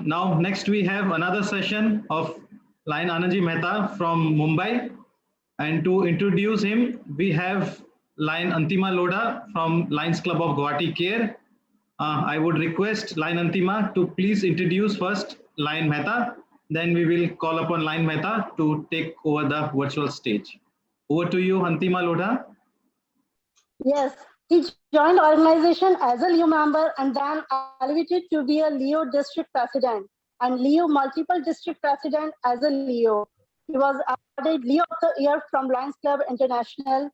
Now, next we have another session of Lion Anandji Mehta from Mumbai. And to introduce him, we have Lion Antima Loda from Lions Club of Guwahati Care. I would request Lion Antima to please introduce first Lion Mehta. Then we will call upon Lion Mehta to take over the virtual stage. Over to you, Antima Loda. Yes, he joined organization as a Leo member and then elevated to be a Leo district president and Leo multiple district president as a Leo. He was awarded Leo of the Year from Lions Club International.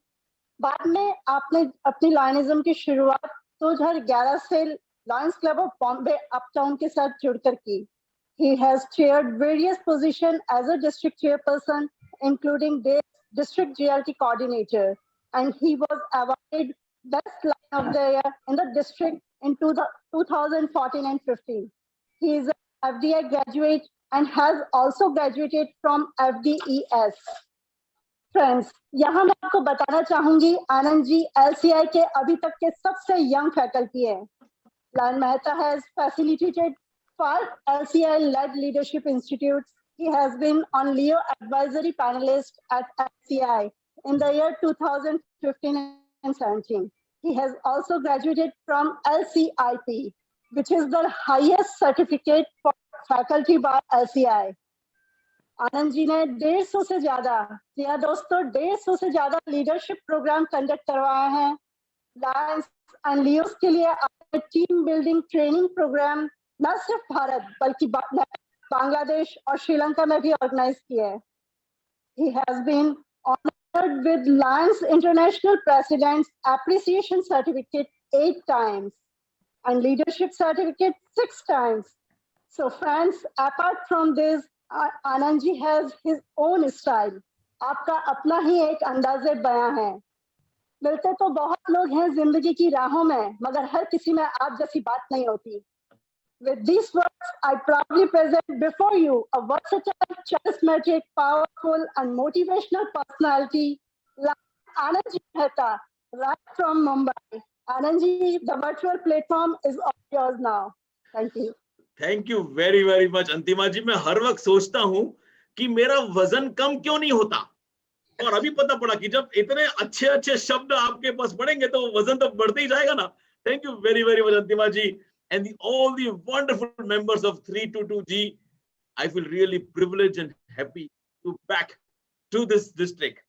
बाद में आपने अपनी लायनिज्म की शुरुआत 2011 से Lions club of Bombay uptown के साथ जुड़कर की. He has chaired various positions as a district chairperson, including district GLT coordinator, and he was awarded Best Lion of the Year in the district in 2014 and 15. He is an FDI graduate and has also graduated from FDES. Friends, यहाँ मैं आपको बताना चाहूंगी Anand ji LCI के अभी तक के सबसे यंग फैकल्टी है. Lion Mehta has facilitated 5 LCI-led leadership institutes. He has been on Leo advisory panelist at LCI in the year 2015 and 17. He has also graduated from LCIP, which is the highest certificate for faculty by LCI. Anand ji ने 150 से ज्यादा, जी हाँ दोस्तों, 150 से ज्यादा leadership programme conduct करवाए हैं. Lions and Leos के लिए आपने टीम बिल्डिंग ट्रेनिंग प्रोग्राम न सिर्फ भारत बल्कि बांग्लादेश और श्रीलंका में भी ऑर्गेनाइज किया है. He has been honored with Lions International President's Appreciation Certificate 8 times and Leadership Certificate 6 times. So friends, apart from this, Anand ji has his own style. आपका अपना ही एक अंदाज़े बयां है. मिलते तो बहुत लोग हैं जिंदगी की राहों में, मगर हर किसी में आप जैसी बात नहीं होती. With these words, I proudly present before you a versatile, charismatic, powerful, and motivational personality, like Anand ji Mehta, right from Mumbai. Anand ji, the virtual platform is all yours now. Thank you. Thank you very very much Antima ji. मैं हर वक्त सोचता हूं कि मेरा वजन कम क्यों नहीं होता, और अभी पता पड़ा कि जब इतने अच्छे अच्छे शब्द आपके पास पढ़ेंगे तो वजन तो बढ़ते ही जाएगा ना. Thank you very very much Antima ji and all the wonderful members of 322G. I feel really privileged and happy to back to this district.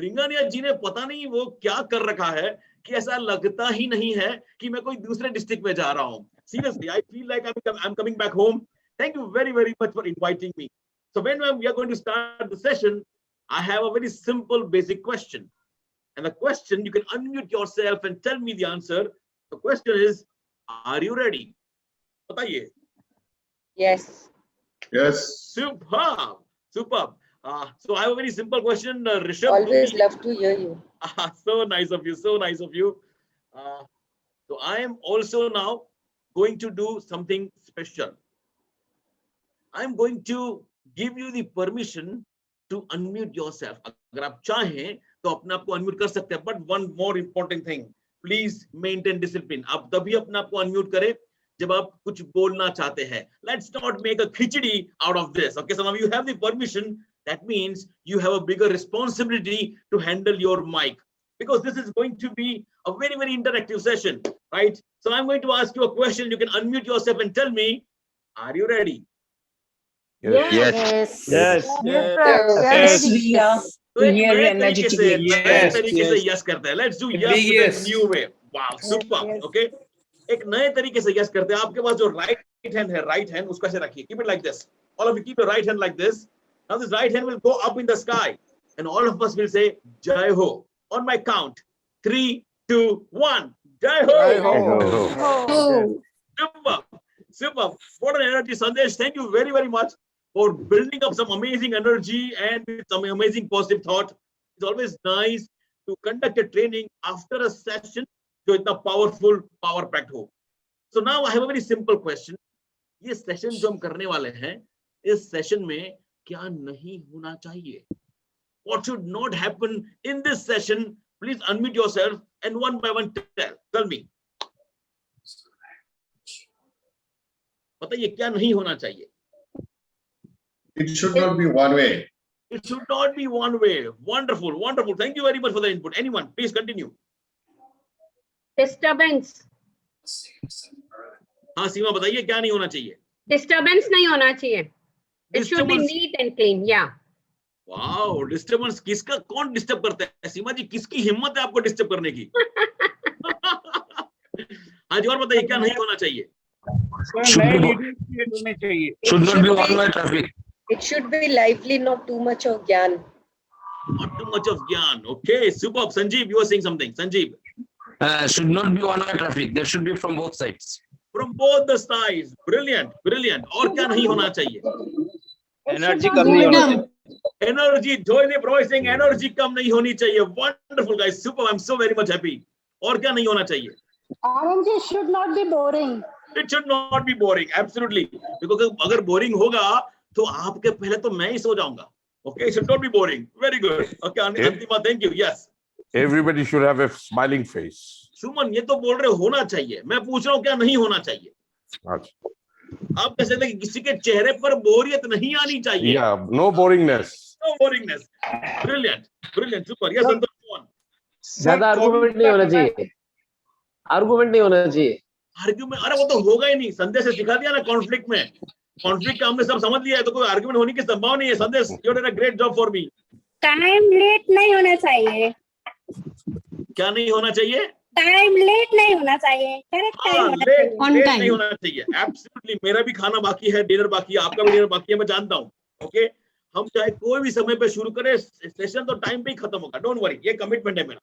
रिंगानिया जी ने पता नहीं वो क्या कर रखा है कि ऐसा लगता ही नहीं है कि मैं कोई दूसरे डिस्ट्रिक्ट में जा रहा हूं. Seriously, I feel like I'm coming back home. Thank you very, very much for inviting me. So when we are going to start the session, I have a very simple, basic question. And the question, you can unmute yourself and tell me the answer. The question is, are you ready? Bataiye. Yes. Yes. Superb. Superb. So I have a very simple question. Rishabh. Always love to hear you. So nice of you. So nice of you. So I am also now going to do something special. I'm going to give you the permission to unmute yourself. अगर आप चाहें तो अपने आप को unmute कर सकते हैं. But one more important thing, please maintain discipline. आप तभी अपने आप को unmute करें जब आप कुछ बोलना चाहते हैं. Let's not make a khichdi out of this. Okay, some of you have the permission. That means you have a bigger responsibility to handle your mic, because this is going to be a very, very interactive session, right? So I'm going to ask you a question. You can unmute yourself and tell me, are you ready? Yes. Yes. Yes. Yes. तो एक नए तरीके से yes करते हैं. Let's do yes with a new way. Wow, super. Okay. एक नए तरीके से yes करते हैं. आपके पास जो right hand है, right hand उसको ऐसे रखिए. Keep it like this. All of you keep your right hand like this. Now this right hand will go up in the sky, and all of us will say Jai Ho. On my count, 3, 2, 1. Jai Ho. Jai Ho. Super. Super. What an energy, Sandesh. Thank you very, very much for building up some amazing energy and some amazing positive thought. It's always nice to conduct a training after a session जो इतना powerful, power packed हो. So now I have a very simple question. ये session जो हम करने वाले हैं, इस session में क्या नहीं होना चाहिए? What should not happen in this session? Please unmute yourself and one by one tell me. बताइए क्या नहीं होना चाहिए? It should not be one way. It should not be one way. Wonderful, wonderful. Thank you very much for the input. Anyone, please continue. Disturbance हाँ सीमा बताइए क्या नहीं होना चाहिए? डिस्टरबेंस नहीं होना चाहिए. It should be Disturbance. Neat and clean. या वाओ, डिस्टर्बेंस किसका, कौन डिस्टर्ब करता है? सीमा जी किसकी हिम्मत है आपको डिस्टर्ब करने की? हाँ जी और बताइए क्या नहीं होना चाहिए? Should not be one-way traffic. It should be lively, not too much of gyan. Not too much of gyan. Okay, superb. Sanjeev, you were saying something. Sanjeev. Should not be one-way traffic. There should be from both sides. From both the sides. Brilliant, brilliant. और क्या नहीं होना चाहिए? Energy कम नहीं होना चाहिए. Energy. Joydeep Roy saying energy कम नहीं होनी चाहिए. Wonderful guys. Superb. I'm so very much happy. और क्या नहीं होना चाहिए? RNG should not be boring. It should not be boring. Absolutely. Because अगर boring होगा तो आपके पहले तो मैं ही सो जाऊंगा. Okay, it should not be boring. Very good. Okay, Antima, thank you. Yes. Everybody should have a smiling face. सुमन ये तो बोल रहे होना चाहिए. मैं पूछ रहा हूँ क्या नहीं होना चाहिए? अच्छा. आप कह सकते हैं कि किसी के चेहरे पर बोरियत नहीं आनी चाहिए. Yeah, no boringness. No boringness. Brilliant. Brilliant. Super. Yes, Santosh. ज्यादा आर्गुमेंट नहीं होना चाहिए. आर्गुमेंट नहीं होना चाहिए. आर्ग्यूमेंट, अरे वो तो होगा ही नहीं. संदेश से सिखा दिया ना कॉन्फ्लिक्ट में. कॉन्फ्लिक्ट का हमने सब समझ लिया है तो कोई आर्गुमेंट होने की संभावना नहीं है. संदेश, you did a great job for me. Time late नहीं होना चाहिए. क्या नहीं होना चाहिए? टाइम लेट नहीं होना चाहिए. Correct time late on time नहीं होना चाहिए. एब्सोल्युटली. मेरा भी खाना बाकी है, डिनर बाकी है, आपका भी डिनर बाकी है, मैं जानता हूँ. ओके, हम चाहे कोई भी समय पे शुरू करें, सेशन तो टाइम पे ही खत्म होगा. डोंट वरी, ये कमिटमेंट है मेरा.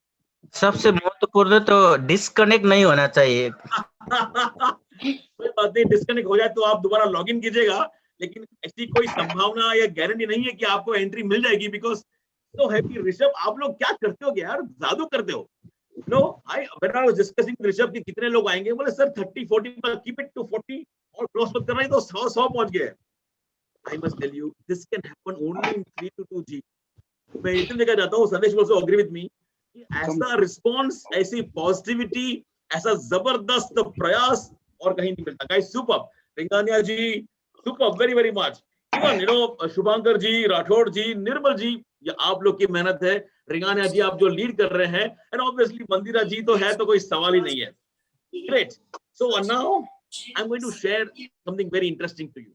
सबसे महत्वपूर्ण तो डिस्कनेक्ट नहीं होना चाहिए. कोई बात नहीं, डिस्कनेक्ट हो जाए तो आप दोबारा लॉगिन कीजिएगा, लेकिन ऐसी कोई संभावना या गारंटी नहीं है कि आपको एंट्री मिल जाएगी. Because so happy. ऋषभ, आप लोग क्या करते हो यार? जादू करते हो. No, I when I was discussing Rishabh कि कितने लोग आएंगे, बोले सर 30 40 पर कीप इट टू 40 और क्रॉस मत करना, तो 100 पहुंच गए. I must tell you this can happen only in 3 to 2G. मैं इतने जगह जाता हूं, संदेश आल्सो एग्री विद मी, ऐसा रिस्पांस, ऐसी पॉजिटिविटी, ऐसा जबरदस्त प्रयास और कहीं नहीं मिलता. Guys super. Ringania ji super, very very much. Even you know Shubhankar ji, Rathore ji, Nirmal ji, ये आप लोग की मेहनत है. रिंगानिया जी आप जो लीड कर रहे हैं, एंड ऑब्वियसली मंदिरा जी तो है तो कोई सवाल ही नहीं है. Great. So now I am going to share something very interesting to you.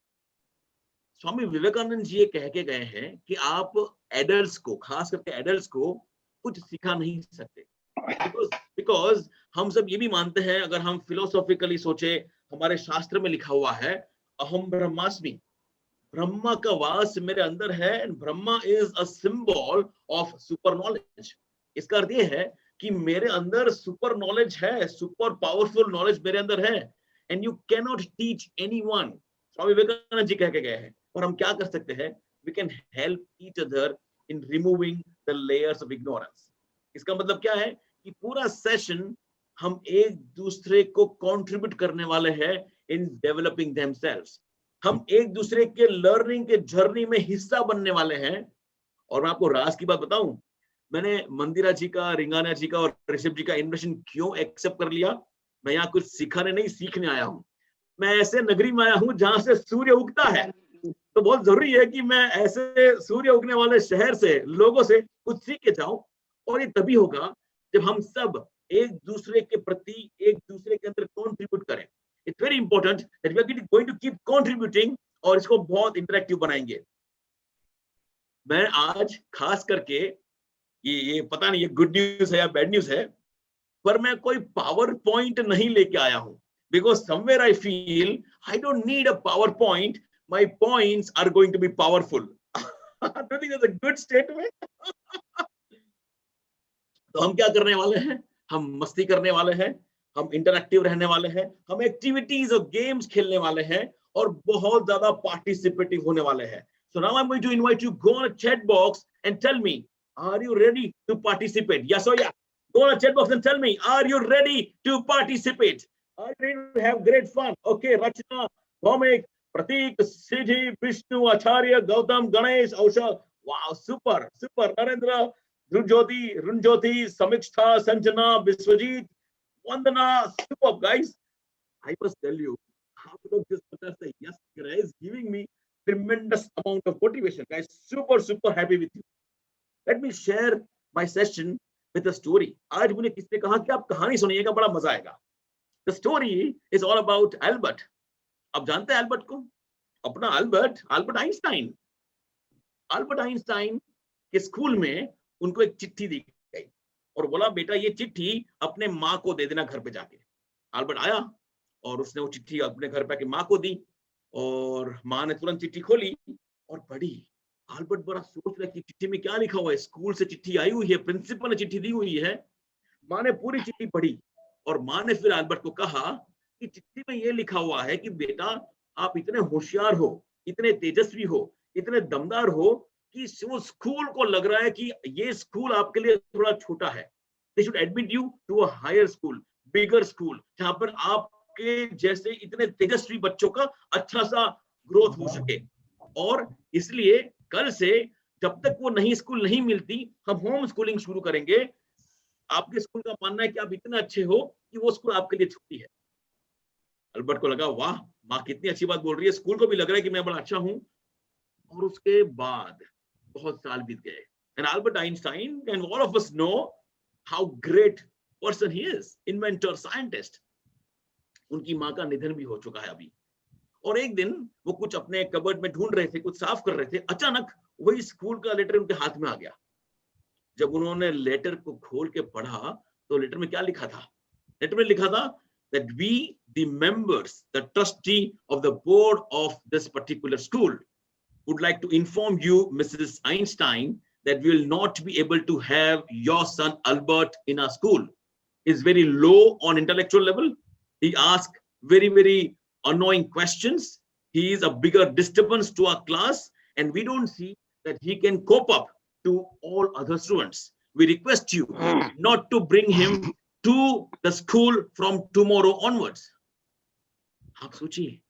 Swami Vivekananda ji ये कह के गए हैं कि आप एडल्ट्स को, खास करके एडल्ट्स को कुछ सिखा नहीं सकते. बिकॉज हम सब ये भी मानते हैं, अगर हम फिलोसॉफिकली सोचे, हमारे शास्त्र में लिखा हुआ है अहम ब्रह्मास्मि, ब्रह्मा का वास मेरे अंदर है. And Brahma is a symbol of super knowledge. इसका अर्थ ये है कि मेरे अंदर सुपर नॉलेज है, सुपर पावरफुल नॉलेज मेरे अंदर है. And you can not teach anyone. Swami Vivekananda ji कह के गए हैं. और हम क्या कर सकते हैं? We can help each other in removing the layers of ignorance. इसका मतलब क्या है कि पूरा सेशन हम एक दूसरे को कंट्रीब्यूट करने वाले हैं इन डेवलपिंग देमसेल्व्स. हम एक दूसरे के लर्निंग के जर्नी में हिस्सा बनने वाले हैं. और मैं आपको राज की बात बताऊं, मैंने मंदिरा जी का, रिंगानिया जी का और ऋषभ जी का इन्विटेशन क्यों एक्सेप्ट कर लिया? मैं यहाँ कुछ सिखाने नहीं, सीखने आया हूँ. मैं ऐसे नगरी में आया हूँ जहां से सूर्य उगता है, तो बहुत जरूरी है कि मैं ऐसे सूर्य उगने वाले शहर से, लोगों से कुछ सीख के जाऊं. और ये तभी होगा जब हम सब एक दूसरे के प्रति, एक दूसरे के अंदर कंट्रीब्यूट करें. It's very important that we are going to keep contributing, और इसको बहुत इंटरेक्टिव बनाएंगे. मैं आज खास करके ये पता नहीं ये गुड न्यूज है या बैड न्यूज है, पर मैं कोई पावर पॉइंट नहीं लेके आया हूं. Because somewhere I feel I don't need a power point. My points are going to be powerful. Don't you think that's a good statement? तो हम क्या करने वाले हैं? हम मस्ती करने वाले हैं, हम इंटरैक्टिव रहने वाले हैं, हम एक्टिविटीज और गेम्स खेलने वाले हैं, और बहुत ज्यादा पार्टिसिपेटिव होने वाले हैं. So now I'm going to invite you, go on a chat box and tell me, are you ready to participate? Yes or yeah? Go on a chat box and tell me, are you ready to participate? Are you ready to have great fun? Okay, Rachna, Bhomik, Pratik, Siddhi, Vishnu, Acharya, Gautam, Ganesh, Ausha. Wow, super, super. Narendra, Runjoti, Samiksha, Sanjana, Biswajit, Vandana. Super, guys. I must tell you, आप लोग जिस तरह से yes guys giving me tremendous amount of motivation guys, super happy with you. Let me share my session with a story. आज मुझे किसने कहा कि आप कहानी सुनिएगा, बड़ा मजा आएगा. The story is all about Albert. आप जानते हैं एल्बर्ट को? अपना अल्बर्ट आइंस्टाइन. अल्बर्ट आइंस्टाइन के स्कूल में उनको एक चिट्ठी दी गई और बोला बेटा ये चिट्ठी अपने माँ को दे देना घर पे जाके. अल्बर्ट आया और उसने वो चिट्ठी अपने घर पे आके माँ को दी और माँ ने तुरंत चिट्ठी खोली और पढ़ी. अल्बर्ट बड़ा सोच रहा है कि चिट्ठी में क्या लिखा हुआ है. स्कूल से चिट्ठी आई हुई है, प्रिंसिपल ने चिट्ठी दी हुई है. माँ ने पूरी चिट्ठी पढ़ी और माँ ने फिर अल्बर्ट को कहा कि चिट्ठी में ये लिखा हुआ है कि बेटा आप इतने होशियार हो, इतने तेजस्वी हो, इतने दमदार हो कि वो स्कूल को लग रहा है कि ये स्कूल आपके लिए थोड़ा छोटा है. They should admit you to a higher school, bigger school, जहां पर आपके जैसे इतने तेजस्वी बच्चों का अच्छा सा ग्रोथ हो सके. और इसलिए कल से जब तक वो नई स्कूल नहीं मिलती हम होम स्कूलिंग शुरू करेंगे. आपके स्कूल का मानना है कि आप इतने अच्छे हो कि वो स्कूल आपके लिए छोटी है. अल्बर्ट को लगा वाह माँ कितनी अच्छी बात बोल रही है, स्कूल को भी लग रहा है कि मैं बड़ा अच्छा हूं. और उसके बाद बहुत साल बीत गए. And Albert Einstein and all of us know how great person he is, inventor, scientist. उनकी माँ का निधन भी हो चुका है अभी. और एक दिन वो कुछ अपने कबर्ड में ढूंढ रहे थे, कुछ साफ कर रहे थे. अचानक वही स्कूल का लेटर उनके हाथ में आ गया. जब उन्होंने लेटर को खोल के पढ़ा तो लेटर में क्या लिखा था? लेटर में लिखा था that we, the members, the trustee of the board of this particular school, would like to inform you, Mrs. Einstein, that we will not be able to have your son Albert in our school. He's very low on intellectual level. He asks very annoying questions. He is a bigger disturbance to our class, and we don't see that he can cope up to all other students. We request you not to bring him to the school from tomorrow onwards. आप सोचिए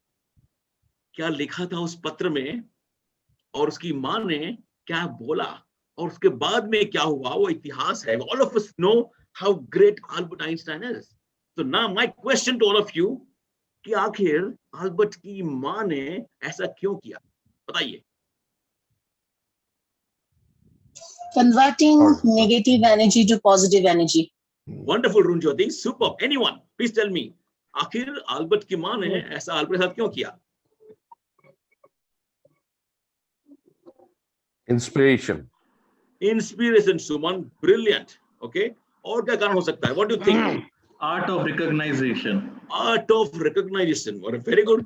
क्या लिखा था उस पत्र में और उसकी माँ ने क्या बोला और उसके बाद में क्या हुआ, वो इतिहास है. All of us know how great Albert Einstein is. So now my question to all of you कि आखिर अल्बर्ट की माँ ने ऐसा क्यों किया, बताइए. Converting negative energy to positive energy. Wonderful, Runjyoti. Superb. Anyone, please tell me. आखिर अल्बर्ट की माँ ने ऐसा अल्बर्ट के साथ क्यों किया? Inspiration. Inspiration, Suman. Brilliant. Okay. और क्या कारण हो सकता है? What do you think? Art of recognition. Art of recognition. Very good.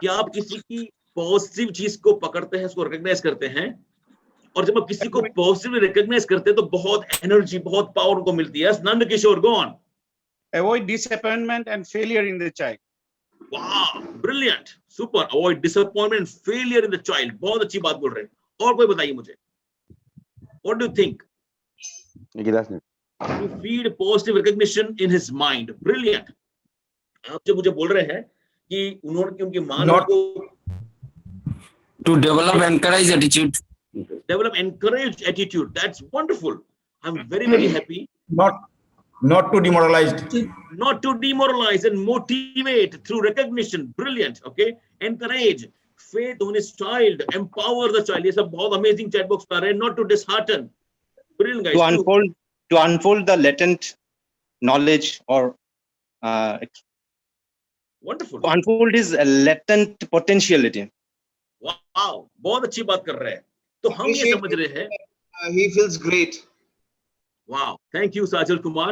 कि आप किसी की पॉजिटिव चीज को पकड़ते हैं, उसको रिकॉग्नाइज करते हैं, और जब आप किसी को पॉजिटिवली रिकॉग्नाइज करते हैं तो बहुत एनर्जी, बहुत पावर उनको मिलती है. Nand Kishore, go on. Avoid disappointment and failure in the child. Wow, brilliant, super. Avoid disappointment and failure in the child. बहुत अच्छी बात बोल रहे हैं. और कोई बताइए मुझे. What do you think? To feed positive recognition in his mind. Brilliant. आप जो मुझे बोल रहे हैं कि उन्होंने उनकी माँ को To develop encourage attitude. Develop encourage attitude. That's wonderful. I'm very happy. Not to demoralize. Not to demoralize and motivate through recognition. Brilliant. Okay. Encourage faith on his child. Empower the child. ये सब बहुत amazing chat box कर रहे हैं. Not to dishearten. Brilliant, guys. To unfold the latent knowledge or wonderful. To unfold his latent potentiality. Wow. बहुत अच्छी बात कर रहे हैं. तो हम ये समझ रहे हैं. He feels great. Wow. Thank you, Sajal Kumar.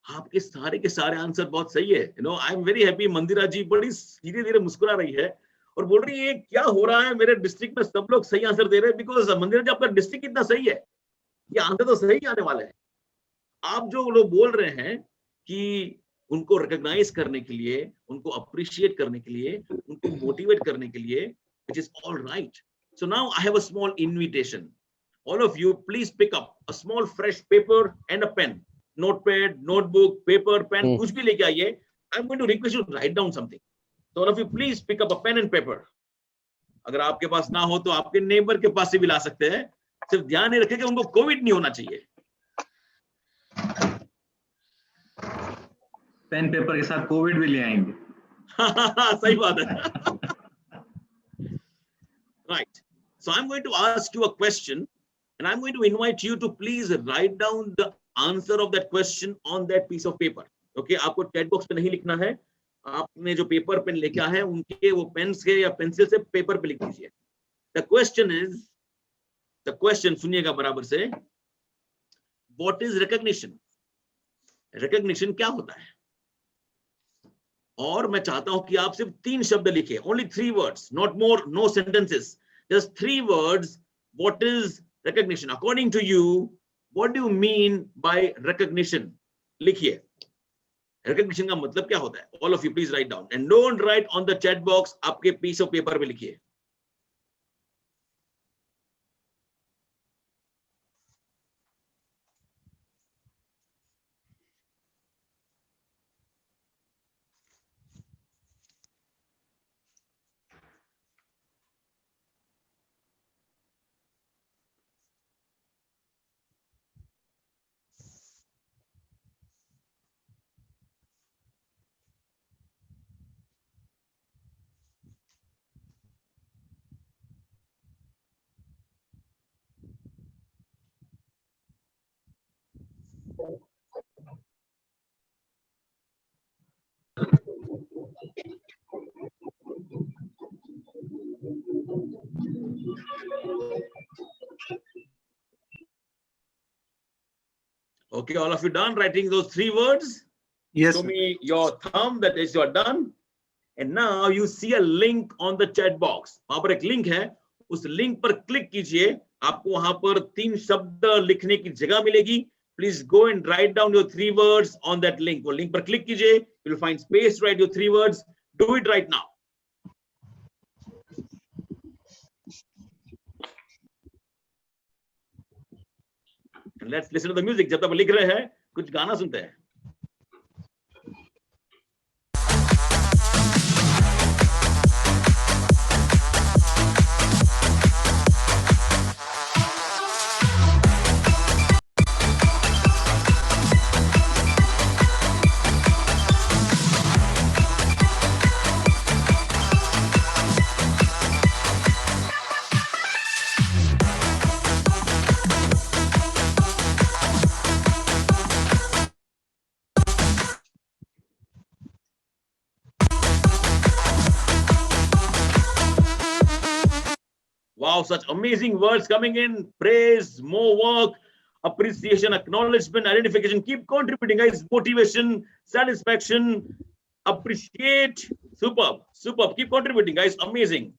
आपके सारे के सारे आंसर बहुत सही है. You know, I am very happy. मंदिरा जी बड़ी धीरे-धीरे मुस्कुरा रही है और बोल रही है क्या हो रहा है मेरे डिस्ट्रिक्ट में, सब लोग सही आंसर दे रहे हैं. बिकॉज मंदिरा जी आपका डिस्ट्रिक्ट कितना सही है, ये आंसर तो सही आने वाले हैं. आप जो लोग बोल रहे हैं कि उनको रिकॉग्नाइज करने के लिए, उनको अप्रिशिएट करने के लिए, उनको मोटिवेट करने के लिए, which is all right. So now I have a small invitation. All of you, please pick up a small fresh paper and a pen. Notepad, notebook, paper, pen, कुछ भी लेके आइए. I'm going to request you to write down something. So all of you, please pick up a pen and paper. अगर आपके पास ना हो तो आपके नेबर के पास से भी ला सकते हैं. सिर्फ ध्यान रखें कि उनको कोविड नहीं होना चाहिए. पेन पेपर के साथ कोविड भी ले आएंगे. सही बात है. Right. So I'm going to ask you a question, and I'm going to invite you to please write down the answer of that question on that piece of paper. Okay, आपको chat box पे नहीं लिखना है. आपने जो paper pen लेके आए हैं उनके वो पेन से या पेंसिल से पेपर पे लिख दीजिए. The question सुनिएगा बराबर से. What is recognition? Recognition क्या होता है? और मैं चाहता हूं कि आप सिर्फ 3 शब्द लिखिए. Only 3 words, not more, no sentences. Just 3 words. What is recognition? According to you, what do you mean by recognition? लिखिए. Recognition का मतलब क्या होता है? All of you please write down. And don't write on the chat box. आपके piece of paper पे लिखिए. Okay, all of you done writing those 3 words? Yes. Show me your thumb that is you are done. And now you see a link on the chat box. वहां पर एक link है. उस link पर click कीजिए. आपको वहां पर 3 शब्द लिखने की जगह मिलेगी. Please go and write down your 3 words on that link. वो लिंक पर क्लिक कीजिए. You will find space to write your 3 words. Do it right now. And let's listen to the music. जब तक वो लिख रहे हैं कुछ गाना सुनते हैं. Wow, such amazing words coming in. Praise, more work, appreciation, acknowledgement, identification. Keep contributing, guys. Motivation, satisfaction, appreciate. Superb, superb. Keep contributing, guys. Amazing.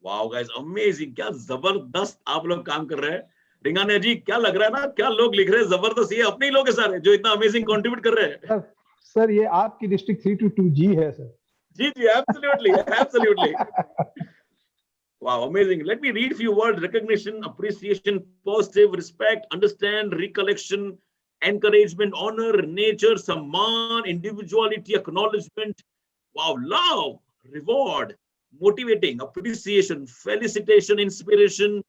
Wow, guys, amazing. क्या जबरदस्त आप लोग काम कर रहे हैं. रिंगानिया जी, क्या लग रहा है ना, क्या लोग लिख रहे हैं, जबरदस्त. ये अपने ही लोग हैं सारे जो इतना अमेजिंग कंट्रीब्यूट कर रहे हैं. सर ये आपकी डिस्ट्रिक्ट 322G है सर. जी जी, absolutely, absolutely. Wow, amazing. Let me read few words. Recognition, appreciation, positive, respect, understand, recollection, encouragement, honor, nature, सम्मान, individuality, acknowledgement. Wow, love, reward, motivating, appreciation, felicitation, inspiration,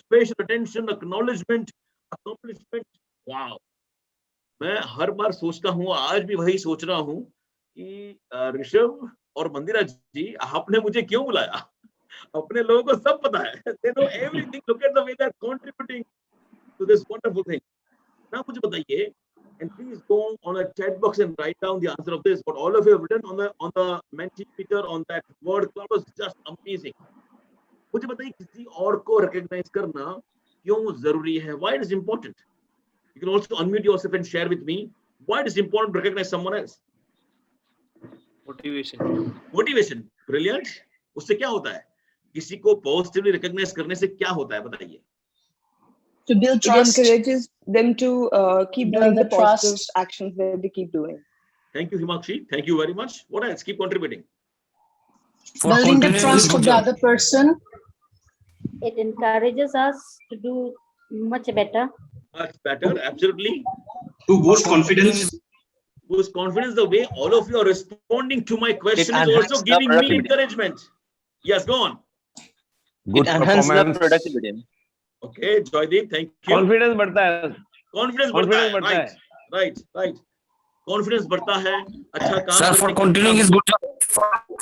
special attention, acknowledgement, accomplishment. Wow. मैं हर बार सोचता हूँ, आज भी वही सोच रहा हूँ कि ऋषभ और मंदिरा जी, आपने मुझे क्यों बुलाया? अपने लोगों को सब पता है. They know everything. Look at the way they're contributing to this wonderful thing. Now मुझे बताइए, and please go on a chat box and write down the answer of this. What all of you have written on the Mentimeter, on that word cloud was just amazing. मुझे बताइए किसी और को recognize करना क्यों जरूरी है? Why it is important? You can also unmute yourself and share with me why it is important to recognize someone else. Motivation. Motivation. Brilliant. उससे क्या होता है? किसी को पॉजिटिवली रिकॉग्नाइज करने से क्या होता है बताइए? To build trust. It encourages them to keep Build doing the the positive trust. actions that they keep doing. Thank you, Himakshi. Thank you very much. What else? Keep contributing. For Building the continuing trust is of good the job. other person. It encourages us to do much better. Much better, absolutely. To boost confidence. Boost confidence. The way all of you are responding to my question is enhances also the giving me productivity. encouragement. Yes, go on. Good It enhances the performance. productivity. Okay, Joydeep, thank you. Confidence बढ़ता है Confidence बढ़ता है. Right, right, right. Confidence बढ़ता है. अच्छा काम Sir, for करने का continuing is good job.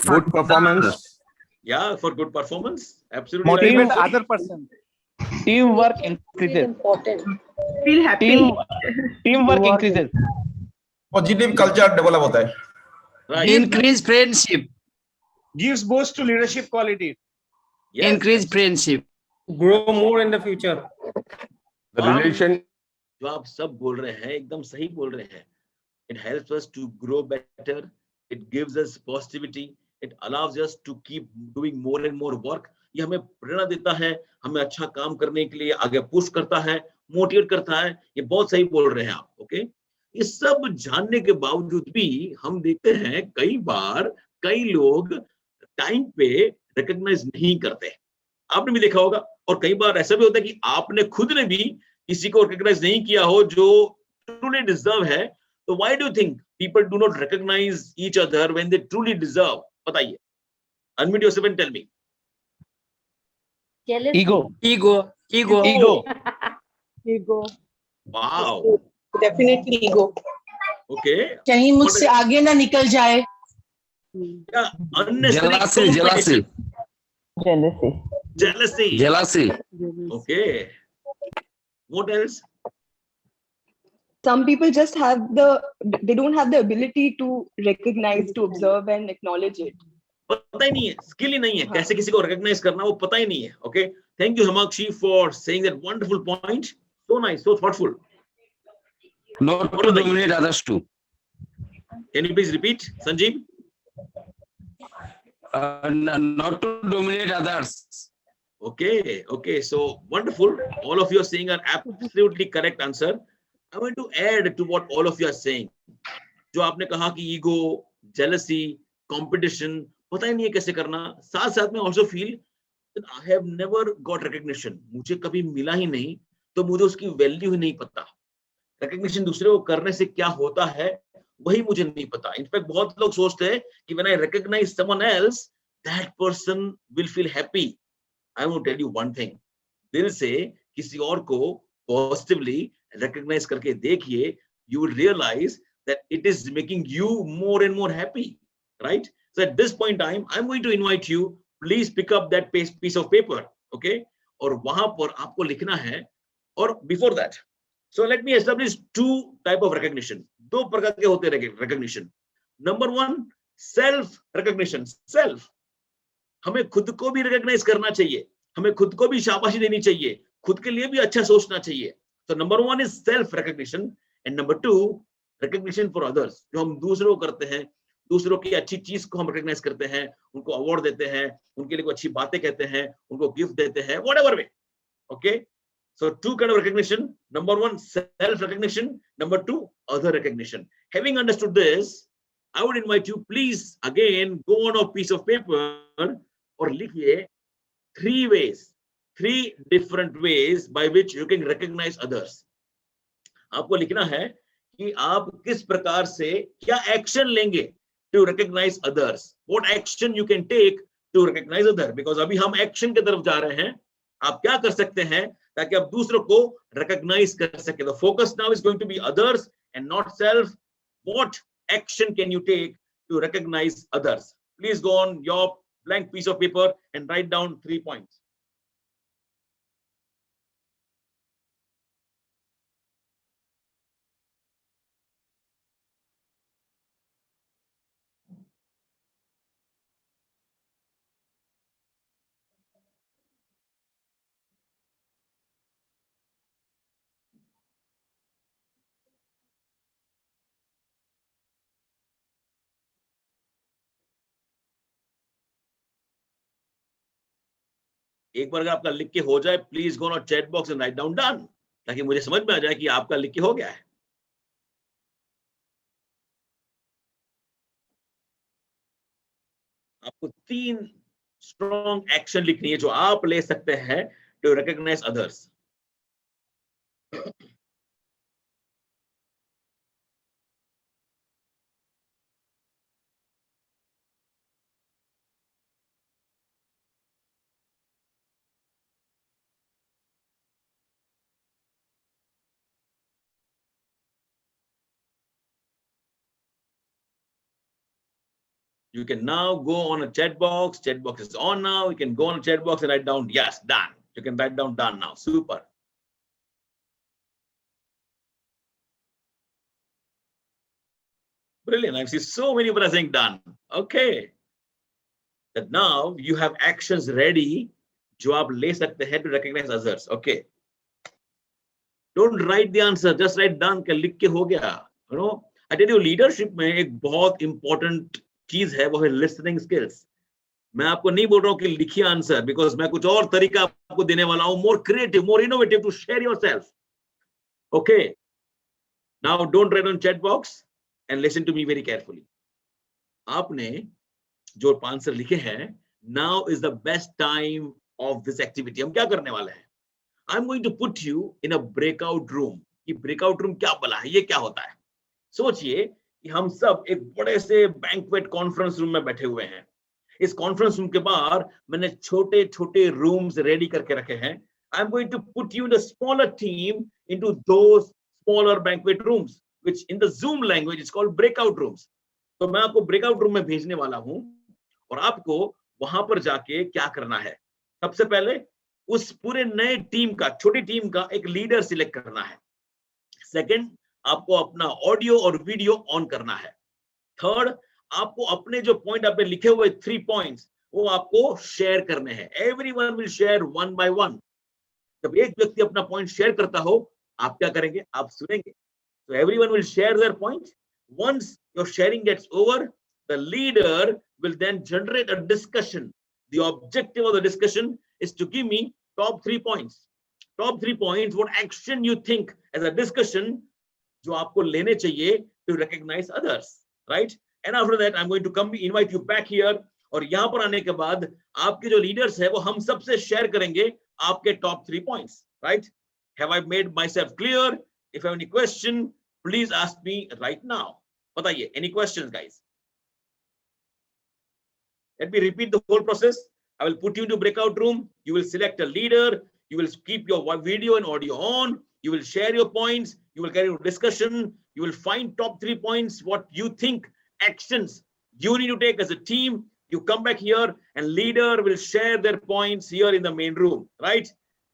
Good performance. Yeah, for good performance. Absolutely Motivate right. other person. Teamwork Feel increases. important. Feel happy. Teamwork increases. Positive culture develop होता है. Right. Increase friendship. gives boost to leadership quality. Yes. Increase friendship. Grow more in the future. The relation. जो आप सब बोल रहे हैं एकदम सही बोल रहे हैं. It helps us to grow better. It gives us positivity. It allows us to keep doing more and more work. ये हमें प्रेरणा देता है, हमें अच्छा काम करने के लिए आगे पुश करता है, मोटिवेट करता है. ये बहुत सही बोल रहे हैं आप. ओके, ये सब जानने के बावजूद भी हम देखते हैं कई बार कई लोग टाइम पे रिकॉग्नाइज नहीं करते. आपने भी देखा होगा. और कई बार ऐसा भी होता है कि आपने खुद ने भी किसी को रिकॉग्नाइज नहीं किया हो जो ट्रूली डिजर्व है. तो why do you think people do not recognise each other when they truly deserve? बताइए. Unmute yourself and tell me. Jealousy. Ego. Wow. Definitely ego. Okay. कहीं मुझसे आगे ना निकल जाए. Unnecessary Jealousy. jealousy. Okay. What else? Some people just they don't have the ability to recognize, to observe and acknowledge it. पता ही नहीं है, skill ही नहीं है, कैसे किसी को रिकॉग्नाइज करना वो पता ही नहीं है. Okay, thank you Himakshi for saying that wonderful point. So nice, so thoughtful. Not to dominate others too. Can you please repeat, Sanjeev? Not to dominate others. Okay, okay, so wonderful. All of you are saying an absolutely correct answer. I want to add to what all of you are saying. जो आपने कहा कि ego, jealousy, competition, पता ही नहीं है कैसे करना. साथ साथ में also feel that I have never got recognition. मुझे कभी मिला ही नहीं, तो मुझे उसकी वैल्यू ही नहीं पता. रिकॉग्निशन दूसरे को करने से क्या होता है वही मुझे नहीं पता. इनफैक्ट बहुत लोग सोचते हैं कि when I recognize someone else, that person will feel happy. I want to tell you one thing. दिल से किसी और को पॉजिटिवली रिकॉग्नाइज करके देखिए, you will realize that it is making you more and more happy, right? So at this point in time, I'm going to invite you, please pick up that piece of paper, okay? और वहां पर आपको लिखना है. और before that, so let me establish two type of recognition. दो प्रकार के होते हैं recognition. Number one, self recognition. Self. हमें खुद को भी recognize करना चाहिए, हमें खुद को भी शाबाशी देनी चाहिए, खुद के लिए भी अच्छा सोचना चाहिए. So number one is self recognition, and number two, recognition for others. जो हम दूसरों को करते हैं, दूसरों की अच्छी चीज को हम recognize करते हैं, उनको अवार्ड देते हैं, उनके लिए कोई अच्छी बातें कहते हैं, उनको गिफ्ट देते हैं, whatever way. Okay? So two kind of recognition. Number one, self-recognition. Number two, other recognition. Having understood this, I would invite you, please, again, go on a piece of paper और लिखिए three different ways by which you can recognize others. आपको लिखना है कि आप किस प्रकार से क्या एक्शन लेंगे to recognize others. What action you can take to recognize others? Because अभी हम एक्शन की तरफ जा रहे हैं. आप क्या कर सकते हैं ताकि आप दूसरों को recognize कर सके. The focus now is going to be others and not self. What action can you take to recognize others? Please go on your blank piece of paper and write down 3 points. एक बार अगर आपका लिख के हो जाए, please go on chat box and write down done, ताकि मुझे समझ में आ जाए कि आपका लिख के हो गया है। आपको 3 स्ट्रॉन्ग एक्शन लिखनी है जो आप ले सकते हैं to recognise others. You can now go on a chat box. Chat box is on now. You can go on a chat box and write down, yes, done. You can write down done now. Super. Brilliant. I see so many people are saying done. Okay. That now you have actions ready जो आप ले सकते हैं to recognize others. Okay. Don't write the answer. Just write done. क्या लिख के हो गया. You know, I tell you, leadership में एक बहुत important चीज है, वो है listening skills. मैं आपको नहीं बोल रहा हूँ कि लिखिए आंसर, बिकॉज मैं कुछ और तरीका आपको देने वाला हूँ, more creative, more innovative to share yourself. Okay. Now don't write on chat box and listen to me very carefully. आपने जो आंसर लिखे हैं, now is the best time of this activity. हम क्या करने वाले हैं? I'm going to put you in a breakout room. ये breakout room क्या बला है? ये क्या होता है? सोचिए कि हम सब एक बड़े से बैंक्वेट कॉन्फ्रेंस रूम में बैठे हुए हैं। इस कॉन्फ्रेंस रूम के बाहर मैंने छोटे छोटे रूम्स रेडी करके रखे हैं। I am going to put you in a smaller team into those smaller banquet rooms which in the Zoom language is called breakout rooms. तो मैं आपको ब्रेकआउट रूम में भेजने वाला हूं और आपको वहां पर जाके क्या करना है? सबसे पहले उस पूरे नए टीम का, छोटी टीम का एक लीडर सिलेक्ट करना है। सेकंड, आपको अपना ऑडियो और वीडियो ऑन करना है। थर्ड, आपको अपने जो पॉइंट आपने लिखे हुए 3 पॉइंट्स वो आपको शेयर करने हैं। Everyone will share 1 by 1। जब एक व्यक्ति अपना पॉइंट शेयर करता हो, आप क्या करेंगे? आप सुनेंगे। So everyone will share their point. Once your sharing gets over, the leader will then generate a discussion. The objective of the discussion is to give me top 3 points. Top 3 points, what action you think as a discussion जो आपको लेने चाहिए to recognize others, right? And after that, I'm going to invite you back here. और यहाँ पर आने के बाद आपके जो leaders है वो हम सबसे share करेंगे आपके top 3 points, right? Have I made myself clear? If you have any question, please ask me right now. बताइए, any questions, guys? Let me repeat the whole process. I will put you into breakout room. You will select a leader. You will keep your video and audio on. You will share your points. You will carry a discussion. You will find top 3 points, what you think actions you need to take as a team. You come back here and leader will share their points here in the main room, right?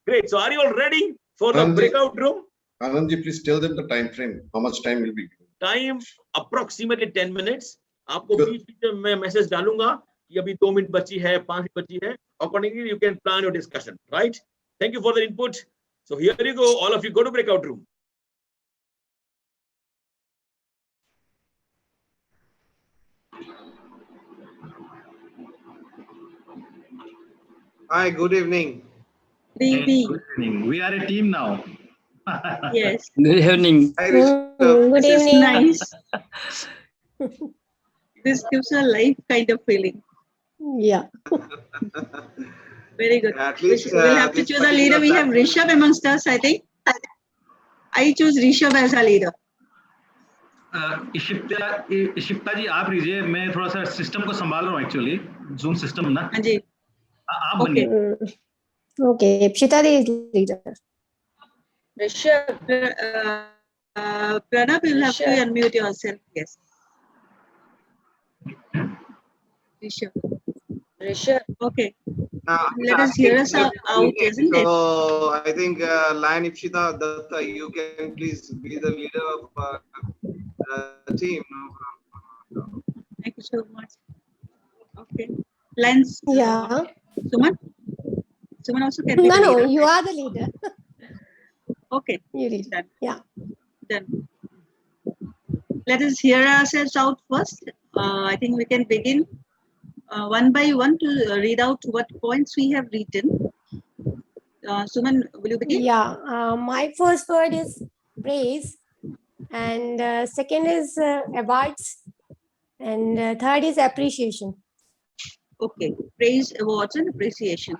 Great. So are you all ready for the breakout room? Anandji, please tell them the time frame. How much time will be given? Time approximately 10 minutes. आपको बीच में message डालूंगा कि अभी 2 minute बची है, 5 minute बची है. Accordingly, you can plan your discussion, right? Thank you for the input. So here you go. All of you go to breakout room. Hi, good evening. Good evening. We are a team now. Yes. Good evening. Hi, Rishabh. Good This is evening. nice. This gives a life kind of feeling. Yeah. Very good. At least We'll have to this choose a leader. We have particular Rishabh amongst us, I think. I choose Rishabh as a leader. इशिप्ता जी आप लीजिए, मैं थोड़ा सा system को संभाल रहा हूँ actually, zoom system ना। हाँ जी। आप बनिए। Okay, Pshita is leader. Rishabh, Pranab, you'll have to unmute yourself. Yes. Rishabh. Okay. Let us hear us out, isn't it? So I think Lion Ipshita Datta, you can please be the leader of the team. Thank you so much. Okay. Lens. Yeah. Suman? Suman also can be No, the no, leader. you are the leader. Okay. You lead. Done. Yeah. Done. Let us hear ourselves out first. I think we can begin one by one to read out what points we have written. Suman, will you begin? Yeah, my first word is praise, and second is awards, and third is appreciation. Okay, praise, awards, and appreciation.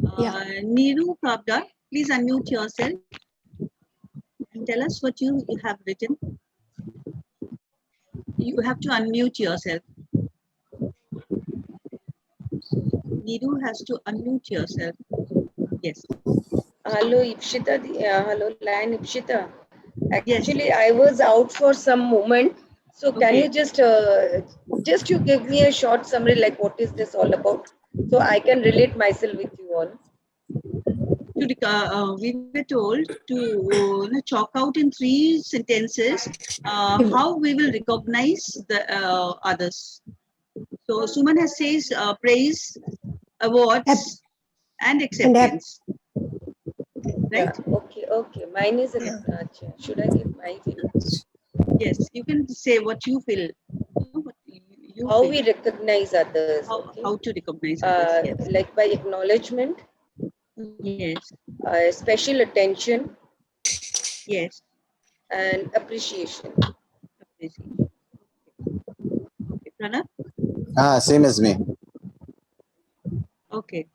Neeru Kabda, please unmute yourself and tell us what you have written. You have to unmute yourself. Neeru has to unmute yourself. Yes. Hello, Ipshita. Hello, Lion Ipshita. Actually, I was out for some moment. So can you just you give me a short summary, like what is this all about? So I can relate myself with you all. We were told to chalk out in 3 sentences how we will recognize the others. So Suman has says praise, awards, and acceptance. Right? Yeah, okay. Mine is should I give my views? Yes, you can say what you feel. How we recognize others. How to recognize others. Yes. Like by acknowledgement. Yes. Special attention. Yes. And appreciation. Okay. Pranav? Same as me. Okay.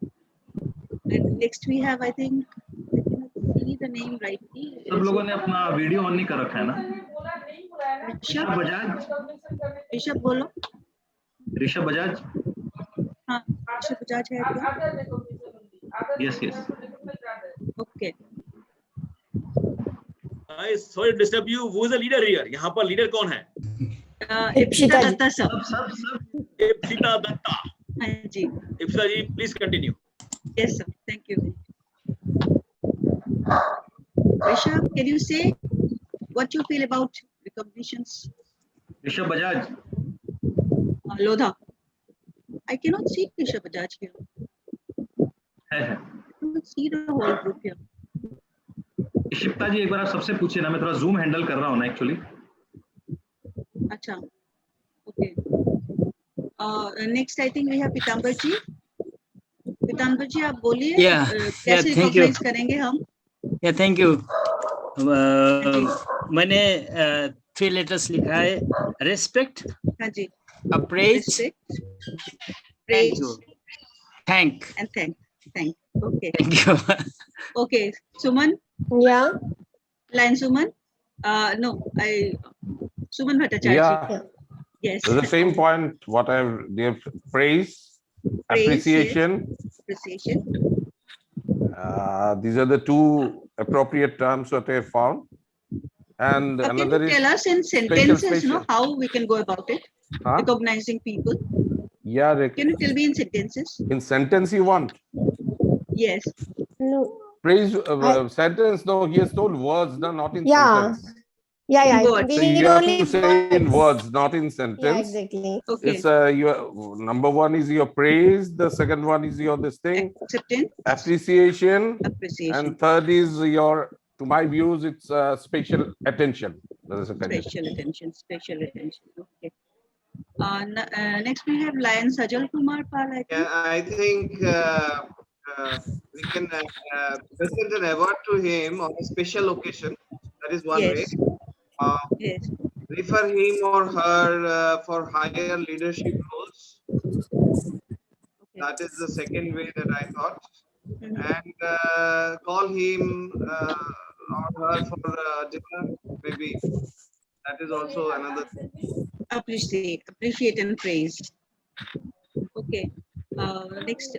And next we have, I think, see the name rightly. सब लोगों ने अपना video on नहीं कर रखा है ना? ऋषभ बजाज. ऋषभ बोलो. ऋषभ बजाज. हाँ, ऋषभ बजाज है क्या? Yes. Okay. I sorry to disturb you. Who is the leader here? यहाँ पर leader कौन है? Ipshita Datta sir. Ipshita Datta. हाँ जी. Ipshita ji, please continue. Yes sir. Thank you. Rishabh, can you say what you feel about recognitions? Rishabh Bajaj. Lodha. I cannot see Rishabh Bajaj here. है. I cannot see the whole group here. इशिप्ता जी एक बार आप सबसे पूछिए ना, मैं थोड़ा zoom handle कर रहा हूँ ना एक्चुअली. अच्छा. Okay. Next I think we have Pitambar ji. Pitambar ji आप बोलिए. कैसे recognize करेंगे हम? Yeah, thank you. मैंने 3 letters लिखा है. Respect. हाँ जी. Appraise. Praise. Thank. And thank. Okay. Thank you. Okay. Suman. Yeah. Lion Suman. No, Suman Bhattacharya. Yeah. Yes. So the same point. What I've gave praise, appreciation. Yes. Appreciation. These are the 2 appropriate terms that I found. And another can you is tell us in sentences, no, how we can go about it? Recognizing people. Yeah. Can you tell me in sentences? In sentence you want? Yes. No. Praise sentence. No, he has told words, no, not in Yeah. sentence. Yeah. So you have to say in words, not in sentence. Yeah, exactly. Okay. It's your number 1 is your praise. The second one is your this thing. Acceptance. Appreciation. Appreciation. And third is your, to my views, it's special attention. That is a Special attention. Okay. Next we have Lion Sajal Kumar Pal. Yeah, I think we can present an award to him on a special occasion. That is one way. Yes. Refer him or her for higher leadership roles. Okay. That is the second way that I thought. And call him or her for dinner, maybe. That is also another thing. Appreciate and praise. Okay. Next,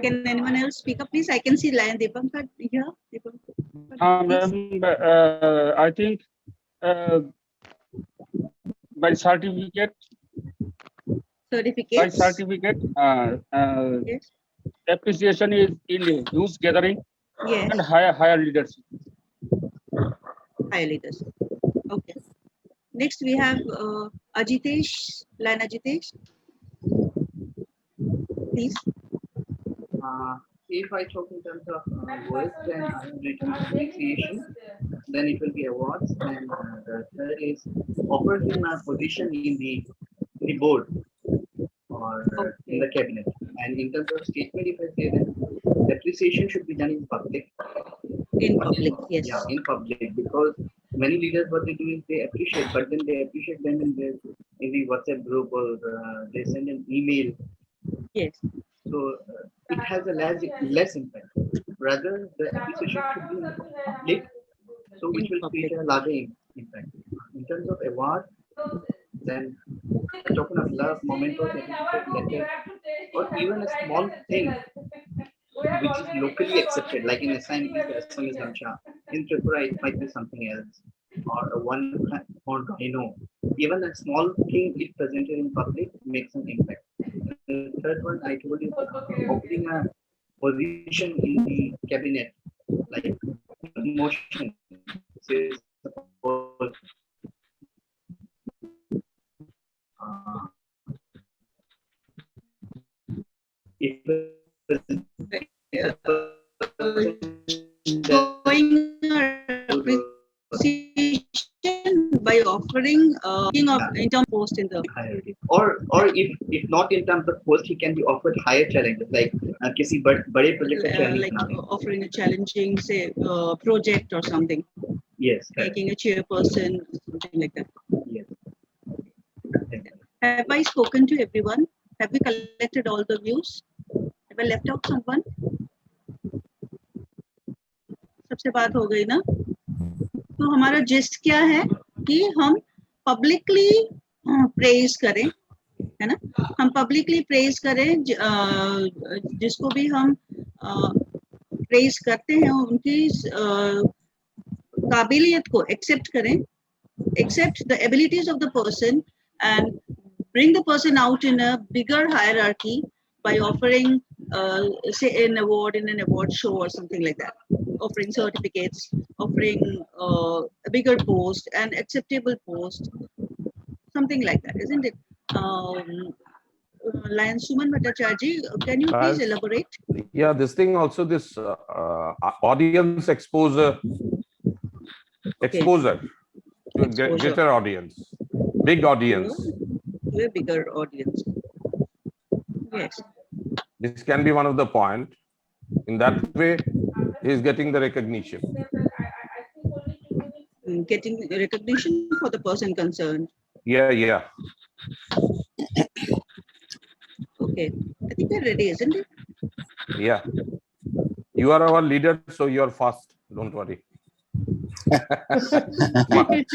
can anyone else speak up, please? I can see Lion Deepankar here. I think by certificate. By certificate, yes. Appreciation is in youth gathering. Yes. And higher leadership. Higher leadership. Okay. Next we have Ajitesh, Lion Ajitesh. Please. If I talk in terms of words, then I am written appreciation, then it will be awards, and the third is offer him a position in the board or in the cabinet. And in terms of statement, if I say that appreciation should be done in public. In public, yes. Yeah, in public, because many leaders what they do is they appreciate, but then they appreciate them in the WhatsApp group or they send an email. Yes. So it has a less impact. Rather, the appreciation should be in public, so which will create a larger impact. In terms of award, then token of love, memento, letter, or even a small thing which is locally accepted, like in Assam it is Assam is Gamcha. In Tripura it might be something else, or a one or rhino. Even a small thing if presented in public makes an impact. The third one I told you, opening a position in the cabinet, like motion. Say, suppose, if showing appreciation by offering in term post in the hierarchy, or if not in terms of post, he can be offered higher challenges like किसी बड़े project like offering a challenging say project or something. Yes, making a chairperson, something like that. Yes. Have I spoken to everyone? Have we collected all the views? Have I left out someone? सबसे बात हो गई ना? तो हमारा gist क्या है कि हम पब्लिकली प्रेज करें, है ना? हम पब्लिकली प्रेज करें, जिसको भी हम प्रेज करते हैं उनकी काबिलियत को एक्सेप्ट करें, accept the abilities of the person and bring the person out in a bigger hierarchy by offering say an award in an award show or something like that, offering certificates, offering a bigger post, an acceptable post, something like that, isn't it? Lion Suman Bhattacharya, can you please elaborate? Yeah, this thing also, this audience exposure to greater audience, big audience. To a bigger audience. Yes. This can be one of the point. In that way, he is getting the recognition. Getting recognition for the person concerned. Yeah, yeah. Okay. I think we're ready, isn't it? Yeah. You are our leader, so you are fast. Don't worry.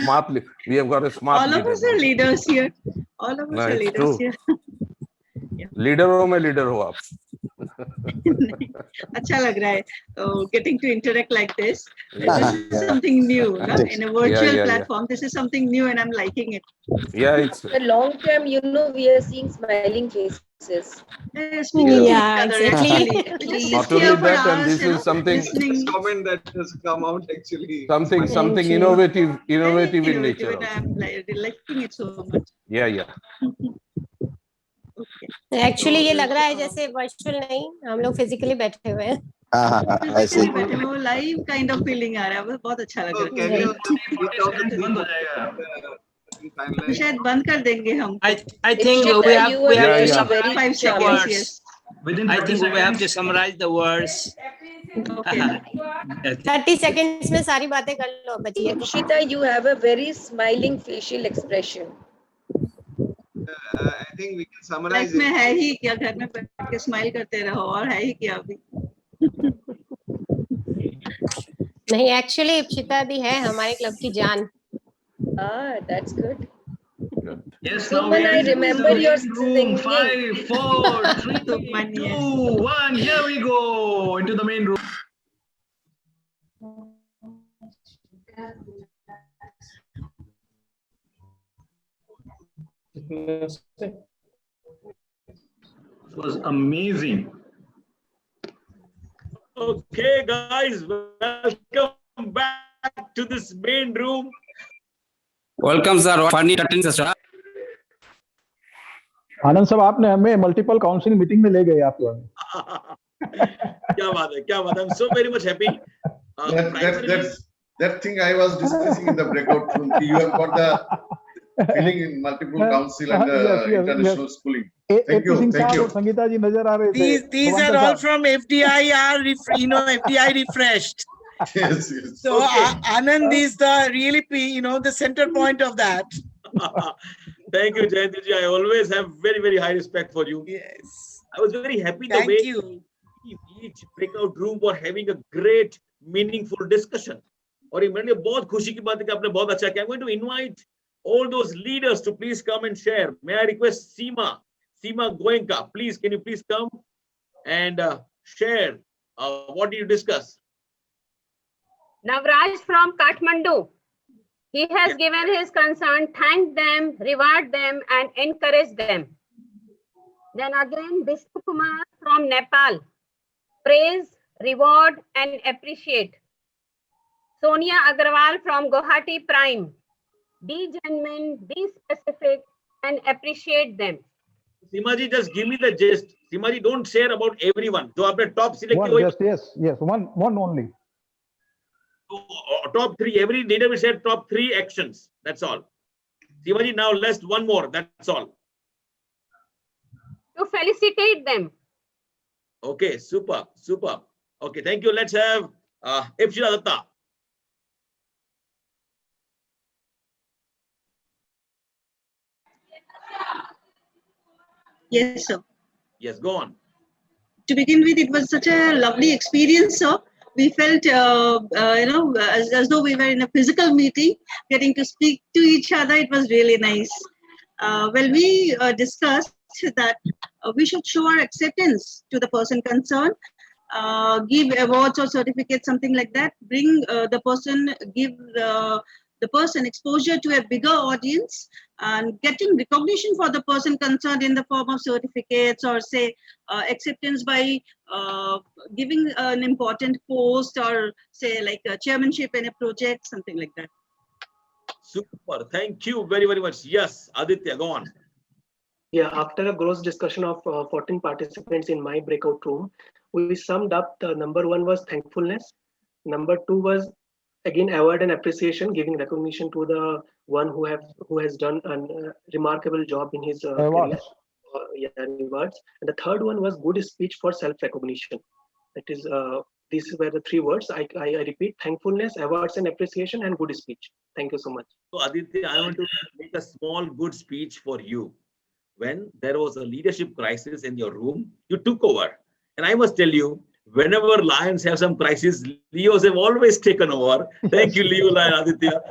Smartly, we have got a smart all of leader. us are leaders here. All of us are leaders here. Leader हो मैं leader हो आप. अच्छा लग रहा है getting to interact like this. This is something new, no? In a virtual platform. This is something new, and I'm liking it. Yeah, it's the long term. You know, we are seeing smiling faces. Yes, yeah, exactly. Not only that, and this is something. This comment that has come out actually. Something innovative in nature. And I'm liking it so much. Yeah, yeah. Actually ये लग रहा है जैसे virtual नहीं, हम लोग physically बैठे हुए हैं। वो लाइव काइंड ऑफ फीलिंग आ रहा है, बहुत अच्छा लग रहा है। शायद बंद कर देंगे हम। I think we have to summarize the words. 30 seconds में सारी बातें कर लो बचिए। Ikshita, you have a very smiling facial expression. I think we can summarize. में है ही क्या, घर में बैठ के स्माइल करते रहो, और है ही क्या अभी? नहीं, एक्चुअली इप्शिता दी है हमारे क्लब की जान। That's good. Yes, so when I remember your singing. 5, 4, 3, 2, 1. Here we go into the main room. It was amazing. Okay, guys, welcome back to this main room. Welcome, sir. Funny attendance, sir. आनंद साहब, आपने हमें multiple counselling meeting में ले गए आप लोग। क्या बात है, क्या बात है। I'm so very much happy. That thing I was discussing in the breakout room. You have got feeling in multiple council and international schooling. AP you, Singh thank साहब you. और संगीता जी नजर आ रहे थे. These Bhavanda are all साहब. from FDI, FDI refreshed. Yes, yes. So Anand is the really, the center point of that. Thank you, Jayanti ji. I always have very, very high respect for you. Yes. I was very happy the Thank way you. each breakout room were having a great, meaningful discussion. और ये मेरे लिए बहुत खुशी की बात है कि आपने बहुत अच्छा किया. I'm going to invite all those leaders to please come and share. May I request Seema Goenka, please, can you please come and share what did you discuss? Navraj from Kathmandu. He has given his concern, thank them, reward them, and encourage them. Then again, Vishnu Kumar from Nepal. Praise, reward, and appreciate. Sonia Agarwal from Guwahati Prime. Be genuine, be specific, and appreciate them. Seema ji, just give me the gist. Seema ji, don't share about everyone. जो आपने top select One, yes, one only. Top 3. Every leader will share top 3 actions. That's all. Seema ji, now list one more. That's all. To felicitate them. Okay, super. Okay, thank you. Let's have Ipshita Datta. Yes, sir. Yes, go on. To begin with, it was such a lovely experience, sir. We felt, as though we were in a physical meeting, getting to speak to each other. It was really nice. We discussed that we should show our acceptance to the person concerned, give awards or certificates, something like that, bring give the person exposure to a bigger audience, and getting recognition for the person concerned in the form of certificates or say acceptance by giving an important post or say like a chairmanship in a project, something like that. Super. Thank you very, very much. Yes, Aditya, go on. Yeah, after a gross discussion of 14 participants in my breakout room, we summed up the number 1 was thankfulness. Number 2 was again award and appreciation, giving recognition to the one who has done a remarkable job in his career. Rewards. And the third one was good speech for self-recognition. That is, these were the 3 words. I repeat: thankfulness, awards and appreciation, and good speech. Thank you so much. So Aditya, I want to make a small good speech for you. When there was a leadership crisis in your room, you took over. And I must tell you, whenever Lions have some crisis, Leos have always taken over. Thank you, Leo and Aditya,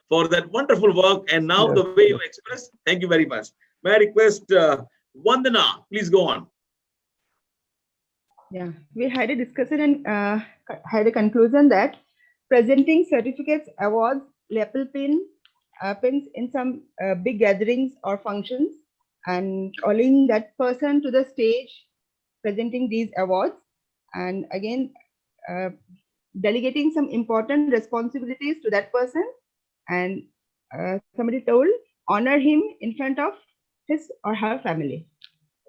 for that wonderful work. And now the way you express, thank you very much. May I request Vandana, please go on. Yeah, we had a discussion and had a conclusion that presenting certificates, awards, lapel pins in some big gatherings or functions, and calling that person to the stage, presenting these awards, and again delegating some important responsibilities to that person, and somebody told, honor him in front of his or her family.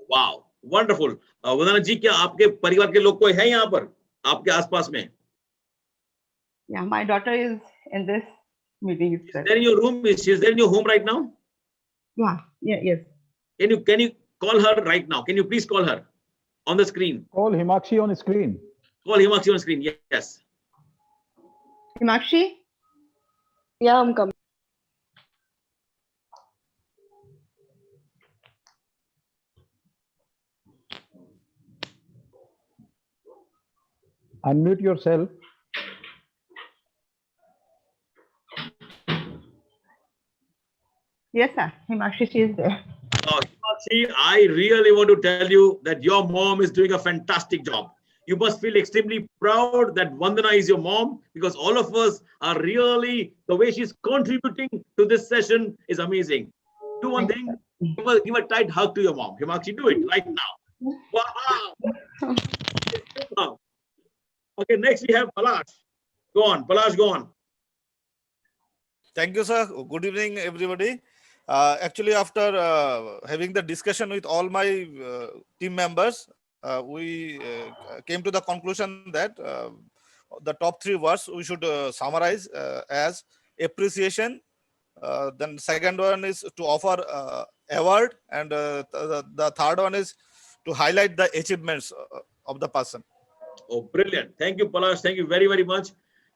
Wow, wonderful. Vandana ji, क्या आपके परिवार के लोग कोई है यहाँ पर आपके आसपास में? Yeah, my daughter is in this meeting. Is there in your room? Is she there in your home right now? Yeah, yes. Can you call her right now? Can you please call her on the screen? Call Himakshi on screen. Call Himakshi on screen. Yes. Himakshi? Yeah, I'm coming. Unmute yourself. Yes, sir. Himakshi, she is there. Himakshi, I really want to tell you that your mom is doing a fantastic job. You must feel extremely proud that Vandana is your mom, because all of us are really, the way she's contributing to this session is amazing. Do one thing, give a tight hug to your mom. Himakshi, do it right now. Wow. Okay, next we have Palash. Go on, Palash, go on. Thank you, sir. Good evening, everybody. Actually, after having the discussion with all my team members, we came to the conclusion that the top 3 words we should summarize as appreciation, Then second one is to offer award, and the third one is to highlight the achievements of the person. Oh, brilliant. Thank you, Palash. Thank you very, very much.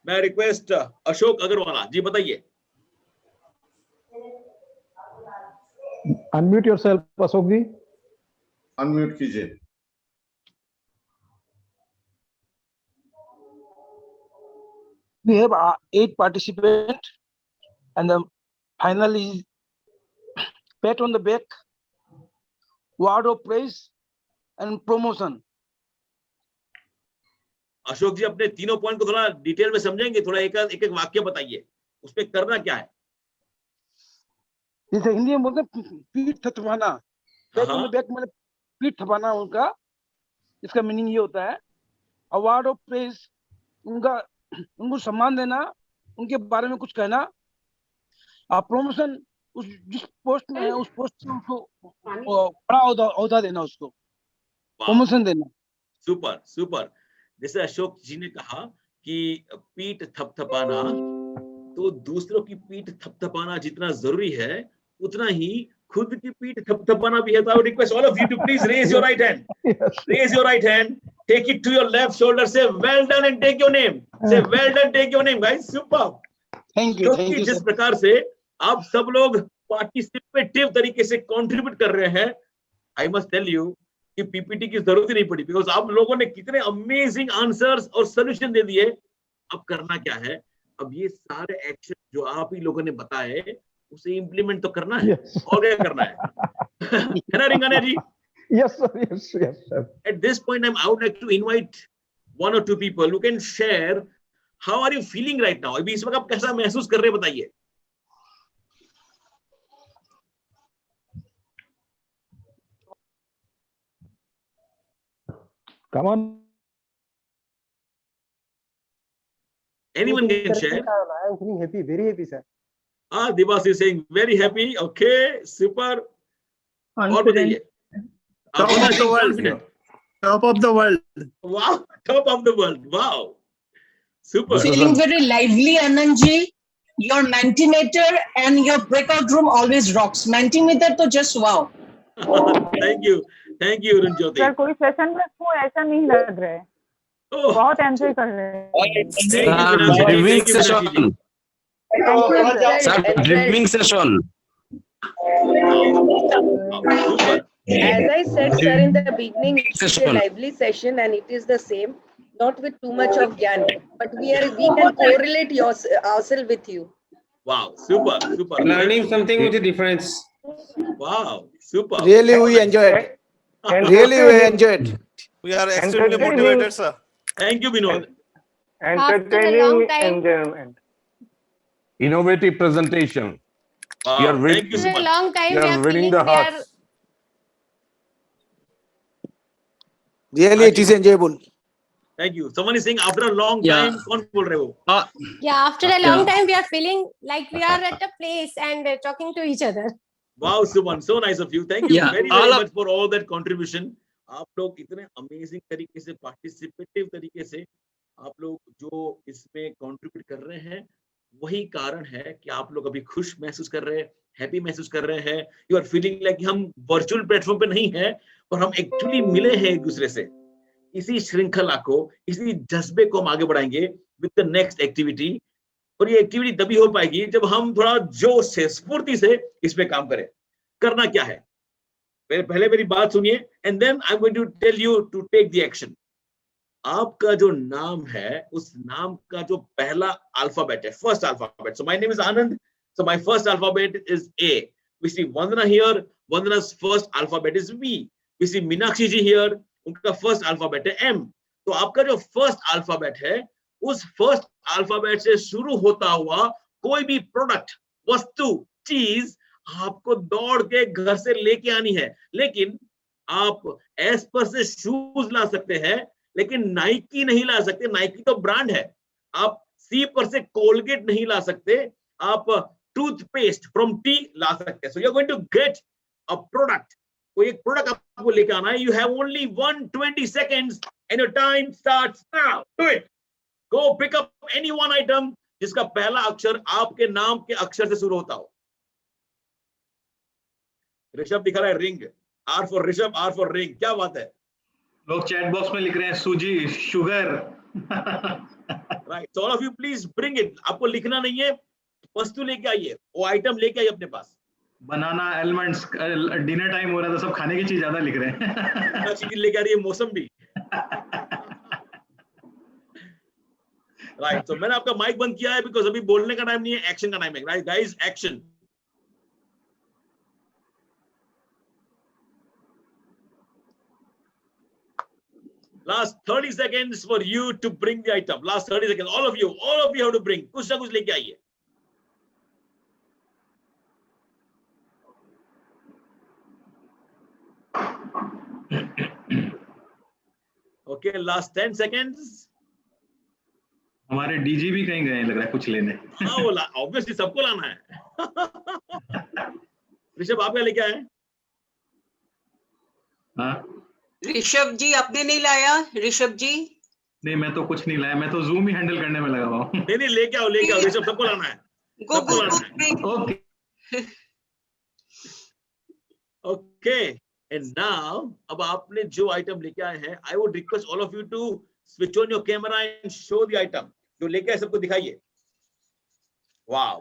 May I request Ashok Agarwala जी बताइए. Unmute yourself, Ashok ji. Unmute कीजिए. We have 8 participants, and the final is pat on the back, word of praise, and promotion. Ashok जी अपने तीनों point को थोड़ा detail में समझेंगे, थोड़ा एक एक वाक्य बताइए, उसमें करना क्या है? जैसे हिंदी में बोलते हैं पीठ थपथपाना, बैक ऑन द बैक मतलब पीठ थपथपाना उनका, इसका मीनिंग ये होता है. अवार्ड ऑफ प्रेज, उनको सम्मान देना, उनके बारे में कुछ कहना. प्रमोशन, उस जिस पोस्ट में है उस पोस्ट से उसको बड़ा औहदा देना, उसको प्रमोशन देना. Super super. जैसे अशोक जी ने कहा कि पीठ थपथपाना, तो दूसरों की पीठ थपथपाना जितना जरूरी है उतना ही खुद की पीठ थपथपाना भी है. तो I would request all of you to please raise your right hand. Raise your right hand, take it to your left shoulder, say well done and take your name. Say well done, take your name, guys. Super. Thank you. क्योंकि जिस प्रकार से आप सब लोग participative तरीके से contribute कर रहे हैं, आई मस्ट टेल यू कि पीपीटी की जरूरत ही नहीं पड़ी, बिकॉज आप लोगों ने कितने अमेजिंग आंसर्स और सोल्यूशन दे दिए. अब करना क्या है? अब ये सारे एक्शन जो आप ही लोगों ने बताए उसे इम्प्लीमेंट तो करना है. और क्या करना है ना रिंगाना जी? Yes, sir. Yes, yes, sir. At this point, I would like to invite one or two people who can share how are you feeling right now. अभी इस वक्त आप कैसा महसूस कर रहे हैं बताइए. Come on. Anyone can share. I am feeling happy, very happy, sir. Dibas is saying very happy. Okay, super. और बताइए. Top of the world. Top of the world. Wow, top of the world. Wow. Super. Feeling very lively, Anandji. Your Mentimeter and your breakout room always rocks. Mentimeter to just wow. Thank you. Thank you, Runjyoti. Sir कोई session में को ऐसा नहीं लग रहा है. बहुत enjoy कर रहे हैं. Dreaming session. Sir dreaming session. As I said, sir, in the beginning, it's a lively session and it is the same, not with too much of gyan, but we can correlate ourselves with you. Wow, super, super. Learning something with a difference. Wow, super. Really, we enjoyed. Really, we enjoyed. We are extremely motivated, sir. Thank you, Vinod. Entertaining enjoyment. Innovative presentation. Wow, You are thank you so After a much. long time, You we are are winning feeling the we are. hearts. Really, it is enjoyable. Thank you. Someone is saying after a long time, कौन बोल रहे हो? Yeah, after a long time, we are feeling like we are at a place and talking to each other. Wow, Suman, so nice of you. Thank you Yeah, very, all very of- much for all that contribution. आप लोग इतने amazing तरीके से, participative तरीके से आप लोग जो इसमें कंट्रीब्यूट कर रहे हैं, वही कारण है कि आप लोग अभी खुश महसूस कर रहे हैं, हैप्पी महसूस कर रहे हैं. यू आर फीलिंग लाइक हम वर्चुअल प्लेटफॉर्म पे नहीं है और हम एक्चुअली मिले हैं एक दूसरे से. इसी श्रृंखला को, इसी जज्बे को हम आगे बढ़ाएंगे विद द नेक्स्ट एक्टिविटी. और ये एक्टिविटी तभी हो पाएगी जब हम थोड़ा जोश से, स्फूर्ति से इस पे काम करें. करना क्या है? पहले मेरी बात सुनिए and then I am going to tell you to take the action. आपका जो नाम है, उस नाम का जो पहला अल्फाबेट है, first alphabet. So my name is Anand, so my first alphabet is A. We see Vandana here, Vandana's first alphabet is V. We see Meenakshi ji here, उनका फर्स्ट अल्फाबेट है एम. तो आपका जो फर्स्ट अल्फाबेट है, उस फर्स्ट अल्फाबेट से शुरू होता हुआ कोई भी प्रोडक्ट, वस्तु, चीज आपको दौड़ के घर से लेके आनी है. लेकिन आप एस पर से शूज ला सकते हैं, लेकिन नाइकी नहीं ला सकते. नाइकी तो ब्रांड है. आप सी पर से कोलगेट नहीं ला सकते. आप टूथपेस्ट फ्रॉम टी ला सकते हैं. So you are going to get a product. कोई एक प्रोडक्ट आपको लेके आना है. You have only 120 seconds and your time starts now. Do it. Go pick up any one item जिसका पहला अक्षर आपके नाम के अक्षर से शुरू होता हो। ऋषभ दिखा रहा है ring, R for Rishabh, R for ring. क्या बात है, लोग चैट बॉक्स में लिख रहे हैं सूजी, sugar. Right, so all of you please bring it. आपको लिखना नहीं है, वस्तु लेके आइए, वो आइटम लेके आइए अपने पास। बनाना, एलमंड्स, डिनर टाइम हो रहा था, सब खाने की चीज ज्यादा लिख रहे हैं। चीज लेके आ रही है मौसम्बी। राइट, तो मैंने आपका माइक बंद किया है बिकॉज अभी बोलने का टाइम नहीं है, एक्शन का टाइम है। Right guys, action. Last 30 seconds for you to bring the item. Last 30 seconds. All of you have to bring. कुछ ना कुछ लेके आइए। Okay, last 10 seconds. हमारे डीजी भी कहीं गए लग रहा है कुछ लेने। हाँ, वो ऑब्वियसली सबको लाना है। ऋषभ, आप क्या लेके आए? हाँ ऋषभ जी, आपने नहीं लाया? ऋषभ जी, नहीं, मैं तो कुछ नहीं लाया, मैं तो जूम ही हैंडल करने में लगा हुआ हूँ। नहीं, लेके आओ ऋषभ, सबको लाना है। सबको लाना है। ओके ओके, एंड नाउ अब आपने जो आइटम लेके आए हैं, I would request all of you to switch on your camera and show the item. जो लेके आए सबको दिखाइए। वाओ,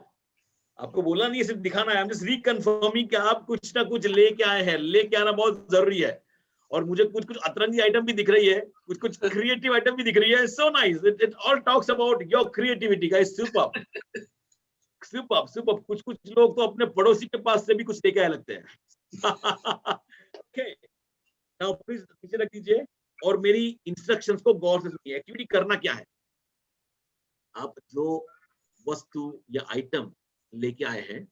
आपको बोलना नहीं है, सिर्फ दिखाना है। आई एम जस्ट रीकंफर्मिंग कि आप कुछ ना कुछ लेके आए हैं। लेके आना बहुत जरूरी है। और मुझे कुछ अतरंगी आइटम भी दिख रही है, कुछ क्रिएटिव आइटम भी दिख रही है। So nice, it all talks about your creativity guys. Super super super. कुछ लोग तो अपने पड़ोसी के पास से भी कुछ लेके आए लगते हैं। ओके, नाउ प्लीज पीछे रख दीजिए और मेरी इंस्ट्रक्शंस को गौर से सुनिए। एक्टिविटी करना क्या है, आप जो वस्तु या आइटम लेके आए हैं,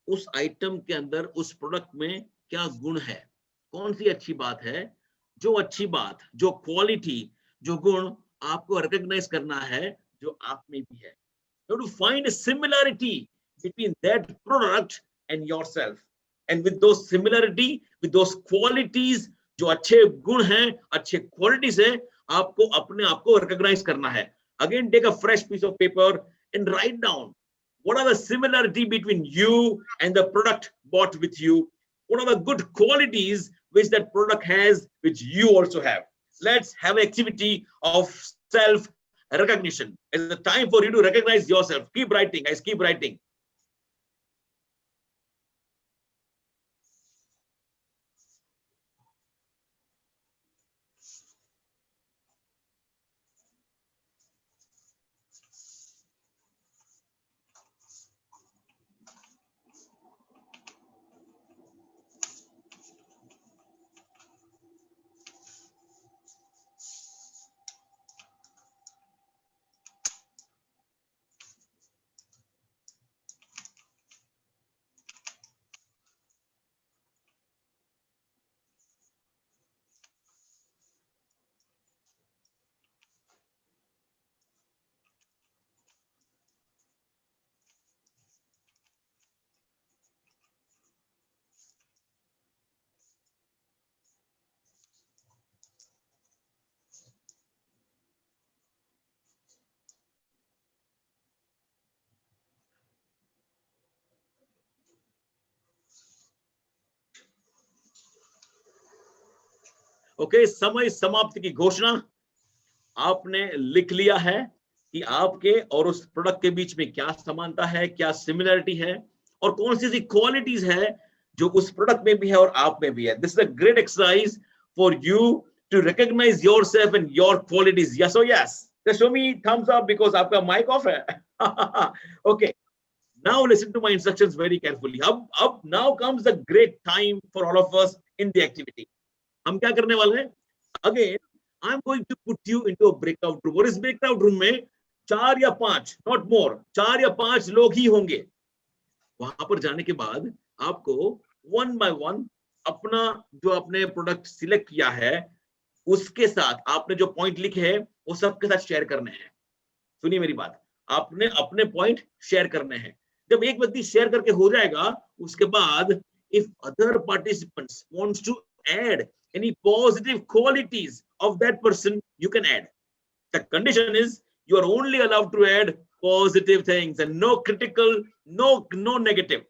उस आइटम के अंदर, उस प्रोडक्ट में क्या गुण है, कौन सी अच्छी बात है, जो अच्छी बात, जो क्वालिटी, जो गुण आपको रिकॉग्नाइज करना है जो आप में भी है। You have to find a similarity between that product and yourself, and with those similarity, with those qualities, जो अच्छे गुण हैं, अच्छे क्वालिटीज है, आपको अपने आप को रिकॉग्नाइज करना है। Again, take a fresh piece of paper and write down what are the similarity between you and the product bought with you. What are the good qualities which that product has, which you also have. Let's have an activity of self-recognition. It's the time for you to recognize yourself. Keep writing, guys, keep writing. Okay, समय समाप्ति की घोषणा। आपने लिख लिया है कि आपके और उस प्रोडक्ट के बीच में क्या समानता है, क्या सिमिलरिटी है, और कौन सी क्वालिटीज है जो उस प्रोडक्ट में भी है और आप में भी है। This is a great exercise for you to recognise yourself and your qualities. Yes और yes, just show me thumbs up because आपका माइक ऑफ है। Okay, now listen to my instructions very carefully. अब now comes the great time for all of us in the activity. हम क्या करने वाले हैं? Again, I'm going to put you into a breakout room. और इस breakout room में 4 या 5, not more, 4 या 5 लोग ही होंगे। वहां पर जाने के बाद आपको one by one अपना जो आपने प्रोडक्ट सिलेक्ट किया है उसके साथ आपने जो पॉइंट लिखे हैं वो सबके साथ शेयर करने हैं। सुनिए मेरी बात, आपने अपने पॉइंट शेयर करने हैं। जब एक व्यक्ति शेयर करके हो जाएगा, उसके बाद if other participants wants to add any positive qualities of that person, you can add. The condition is you are only allowed to add positive things and no critical, no negative.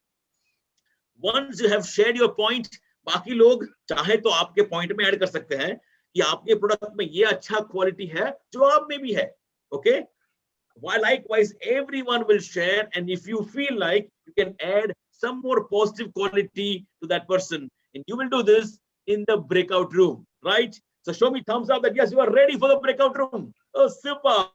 Once you have shared your point, बाकी लोग चाहे तो आपके point में add कर सकते हैं कि आपके प्रोडक्ट में ये अच्छा क्वालिटी है जो आप में भी है. Okay? While likewise, everyone will share, and if you feel like you can add some more positive quality to that person, and you will do this in the breakout room, right? So show me thumbs up that yes, you are ready for the breakout room. Oh, super.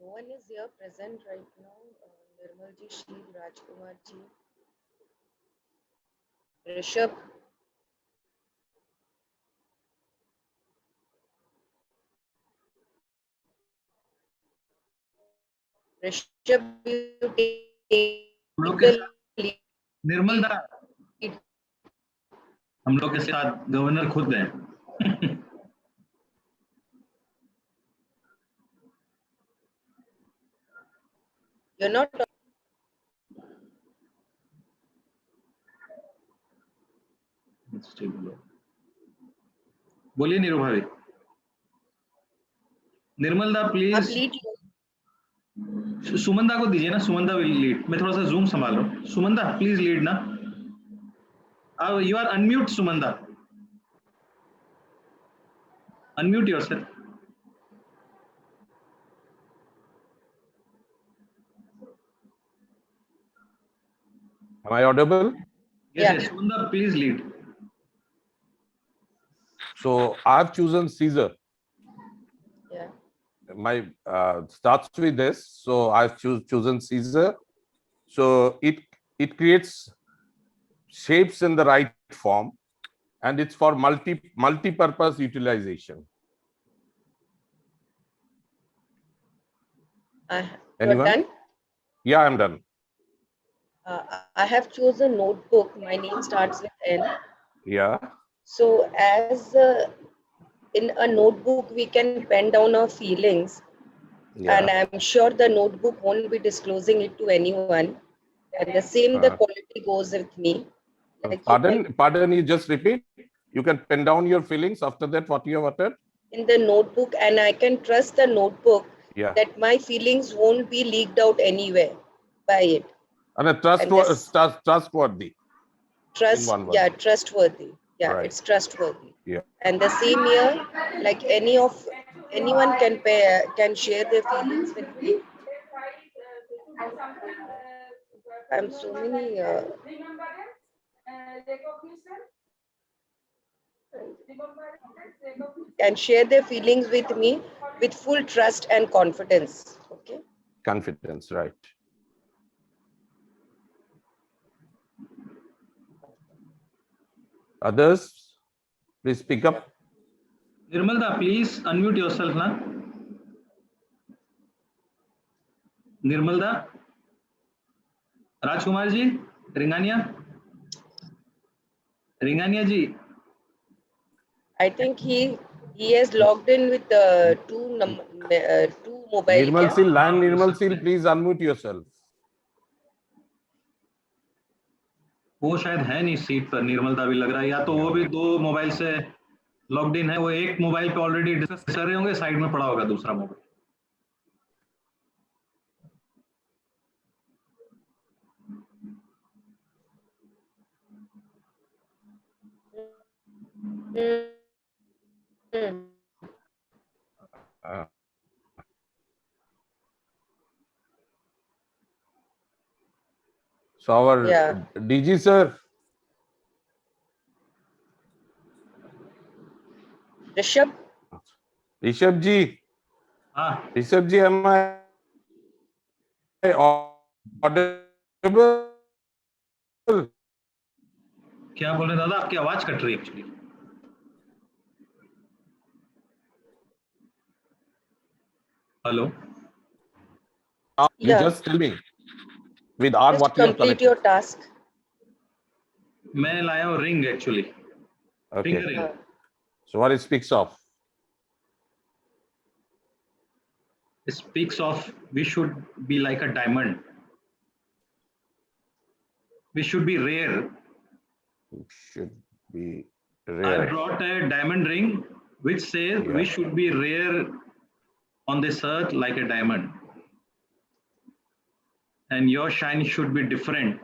No one is here present right now. Nirmal ji, Sheil, Rajkumar ji, Rishabh. Rishabh, you take निर्मल दा, हम लोग के साथ governor खुद हैं. You're not. बोलिए नीरू भाभी. निर्मल दा प्लीज. सुमंदा को दीजिए ना, सुमंदा विल लीड. मैं थोड़ा सा जूम संभाल रहा हूँ. सुमंदा प्लीज लीड ना. You are unmute, Sumanda. Unmute yourself. Am I audible? Yes, Sumanda, please lead. So I've chosen Caesar. Yeah. My starts with this. So I've chosen Caesar. So it creates shapes in the right form, and it's for multi-purpose utilization. Anyone? Done? Yeah, I'm done. I have chosen notebook. My name starts with N. Yeah. So as in a notebook, we can pen down our feelings. Yeah. And I'm sure the notebook won't be disclosing it to anyone. And the same, the quality goes with me. Like Pardon, you just repeat. You can pen down your feelings after that, what you have uttered? In the notebook, and I can trust the notebook that my feelings won't be leaked out anywhere by it. And trustworthy. Yeah, trustworthy. Yeah, right. It's trustworthy. Yeah. And the same here, like anyone can share their feelings with me. I'm so many. And share their feelings with me with full trust and confidence. Okay. Confidence, right. Others, please speak up. Nirmalda, please unmute yourself now. Nirmalda. Rajkumar ji, Ringania ji. I think he has logged in with two mobile. Nirmal Sil, please unmute yourself. वो शायद है नहीं seat पर. निर्मलता भी लग रहा है, या तो वो भी दो मोबाइल से लॉग्ड इन है. वो एक मोबाइल पे ऑलरेडी डिस्कस कर रहे होंगे, साइड में पड़ा होगा दूसरा mobile. So our DG sir. Rishabh ji. Rishabh ji, am I audible? क्या बोल रहे दादा, आपकी आवाज कट रही है actually. Hello, you just tell me with R Just what you have complete collected. your task. मैं लाया हूँ ring actually, Okay. Finger ring. So what it speaks of? It speaks of we should be like a diamond. We should be rare. It should be I rare. brought a diamond ring which says we should be rare on this earth like a diamond. And your shine should be different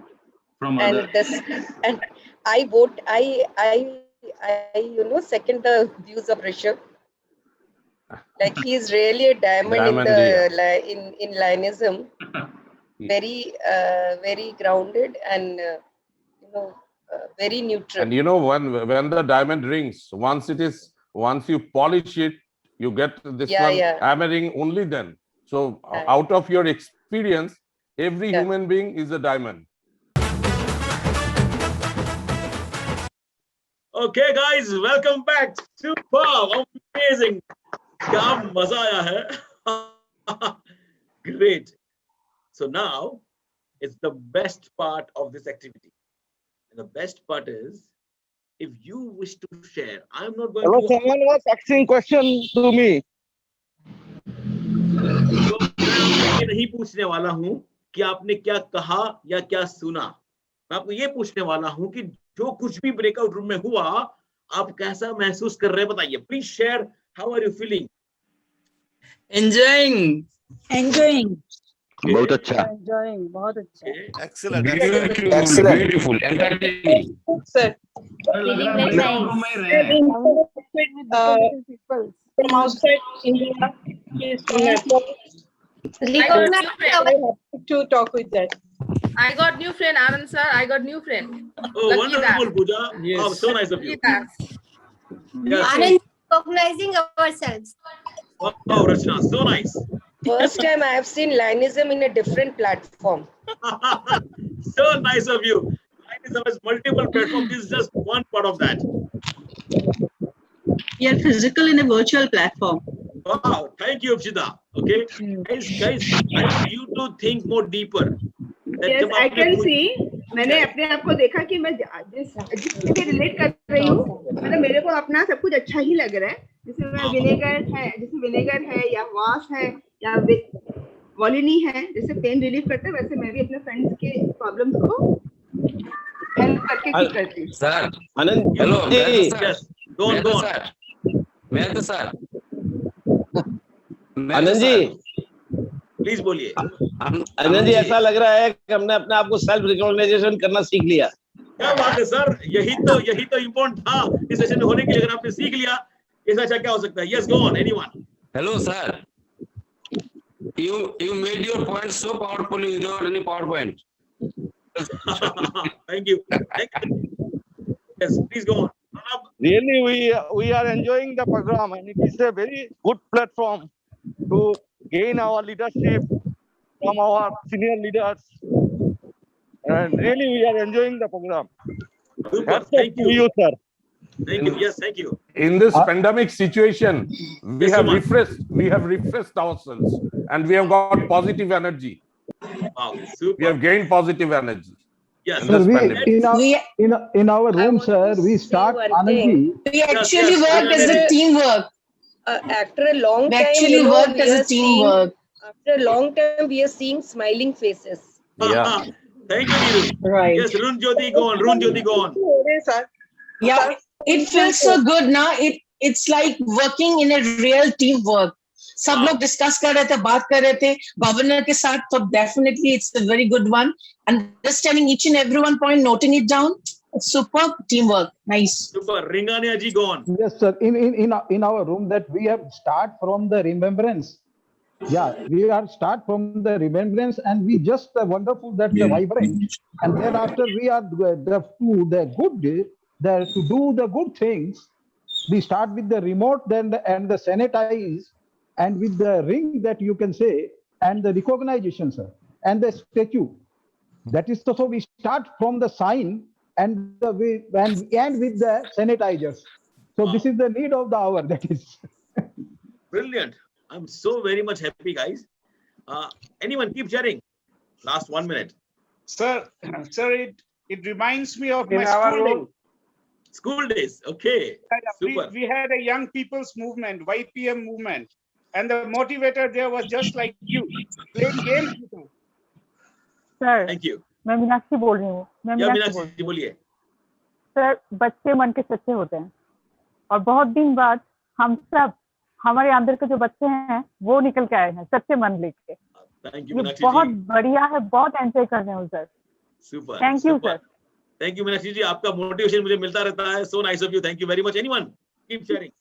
from And others. this, and I vote, I second the views of Rishabh. Like he is really a diamond, in Lionism. Very grounded and very neutral. And you know, when the diamond rings, once you polish it, you get this hammering only then. So out of your experience, every human being is a diamond. Okay, guys, welcome back. Superb, amazing. क्या मजा आया है. Great. So now it's the best part of this activity. And the best part is, if you wish to share, I'm not going to. Someone was asking question to me. तो मैं नहीं पूछने वाला हूं कि आपने क्या कहा या क्या सुना. मैं आपको ये पूछने वाला हूं कि जो कुछ भी ब्रेकआउट रूम में हुआ, आप कैसा महसूस कर रहे हैं, बताइए. Please share, how are you feeling? Enjoying. बहुत अच्छा. Enjoying. बहुत अच्छा. Excellent. Beautiful. Entertaining. Sir. From outside India. He is from Nepal. To talk with that. I got new friend, Anand sir. I got new friend. Oh, wonderful, Pooja. Yes. Oh, so nice of you. Yes. Anand, recognizing ourselves. Wow, Rachna, so nice. First time I have seen Lionism in a different platform. So nice of you. Lionism has multiple platforms. This is just one part of that. We are physical in a virtual platform. Wow, thank you, Akshita. Okay, guys, I want you to think more deeper. Yes, I can see. मैंने अपने आप को देखा कि मैं जिससे relate कर रही हूँ, मतलब मेरे को अपना सब कुछ अच्छा ही लग रहा है. जिसमें विनेगर है या वाश है या वॉलिनी है, जिससे पेन रिलीफ करते हैं, वैसे मैं भी अपने फ्रेंड्स के प्रॉब्लम्स को हेल्प करके ठीक करती हूँ. Sir, Anand, hello. Yes, go on. मैं सर. आनंद जी, प्लीज बोलिए. आनंद जी, ऐसा लग रहा है कि हमने अपने आप को सेल्फ रिकॉग्नाइजेशन करना सीख लिया. क्या बात है सर, यही तो इम्पोर्टेंट था इस सेशन में होने के लिए. अगर आपने सीख लिया, इससे अच्छा क्या हो सकता है? Yes, go on, anyone. Hello, sir. You made your point so powerfully without any PowerPoint. Thank you. Yes, please go on. Really, we are enjoying the program, and it is a very good platform to gain our leadership from our senior leaders. And really, we are enjoying the program. Super. Thank you, sir. Thank you. Yes, thank you. In this pandemic situation, we have refreshed ourselves, and we have got positive energy. Wow, super. We have gained positive energy. Yes, Sir, in our room, sir, we start Anandji. We actually worked as a teamwork. After a long time, We actually worked as a teamwork. After a long time, we are seeing smiling faces. Yeah. Thank you, Niru. Right. Yes, Run Jyoti, go on. Yeah, it feels so good now. It's like working in a real teamwork. सब लोग discuss कर रहे थे, बात कर रहे थे governor के साथ, तो definitely it's a very good one. Understanding each and every one point, noting it down. Super teamwork. Nice. Super. Ringania ji, go on. Yes, sir. In our room that we have start from the remembrance. Yeah, we are start from the remembrance, and we just wonderful that the vibrant, and thereafter we are to do the good things. We start with the remote, and the sanitize, and with the ring that you can say, and the recognition, sir, and the statue. That is so we start from the sign, and with the sanitizers. So this is the need of the hour. That is Brilliant. I'm so very much happy, guys. Anyone keep sharing? Last 1 minute. Sir, it reminds me of my In our school days. room, School days. Okay. Super. We had a young people's movement, YPM movement, and the motivator there was just like you, playing games with us. Sir Thank you. मैं मीनाक्षी बोल रही हूँ मीनाक्षी जी बोलिए. Sir बच्चे मन के सच्चे होते हैं और बहुत दिन बाद हम सब हमारे अंदर के जो बच्चे हैं वो निकल के आए हैं सच्चे मन लेके. Thank you, ये मीनाक्षी बहुत जी. बढ़िया है, बहुत एंजॉय कर रहे हो sir. Super. Thank you Super. Sir. Thank you, Meenakshi ji. आपका मोटिवेशन मुझे मिलता रहता है. So nice of you. Thank you very much. Anyone keep sharing.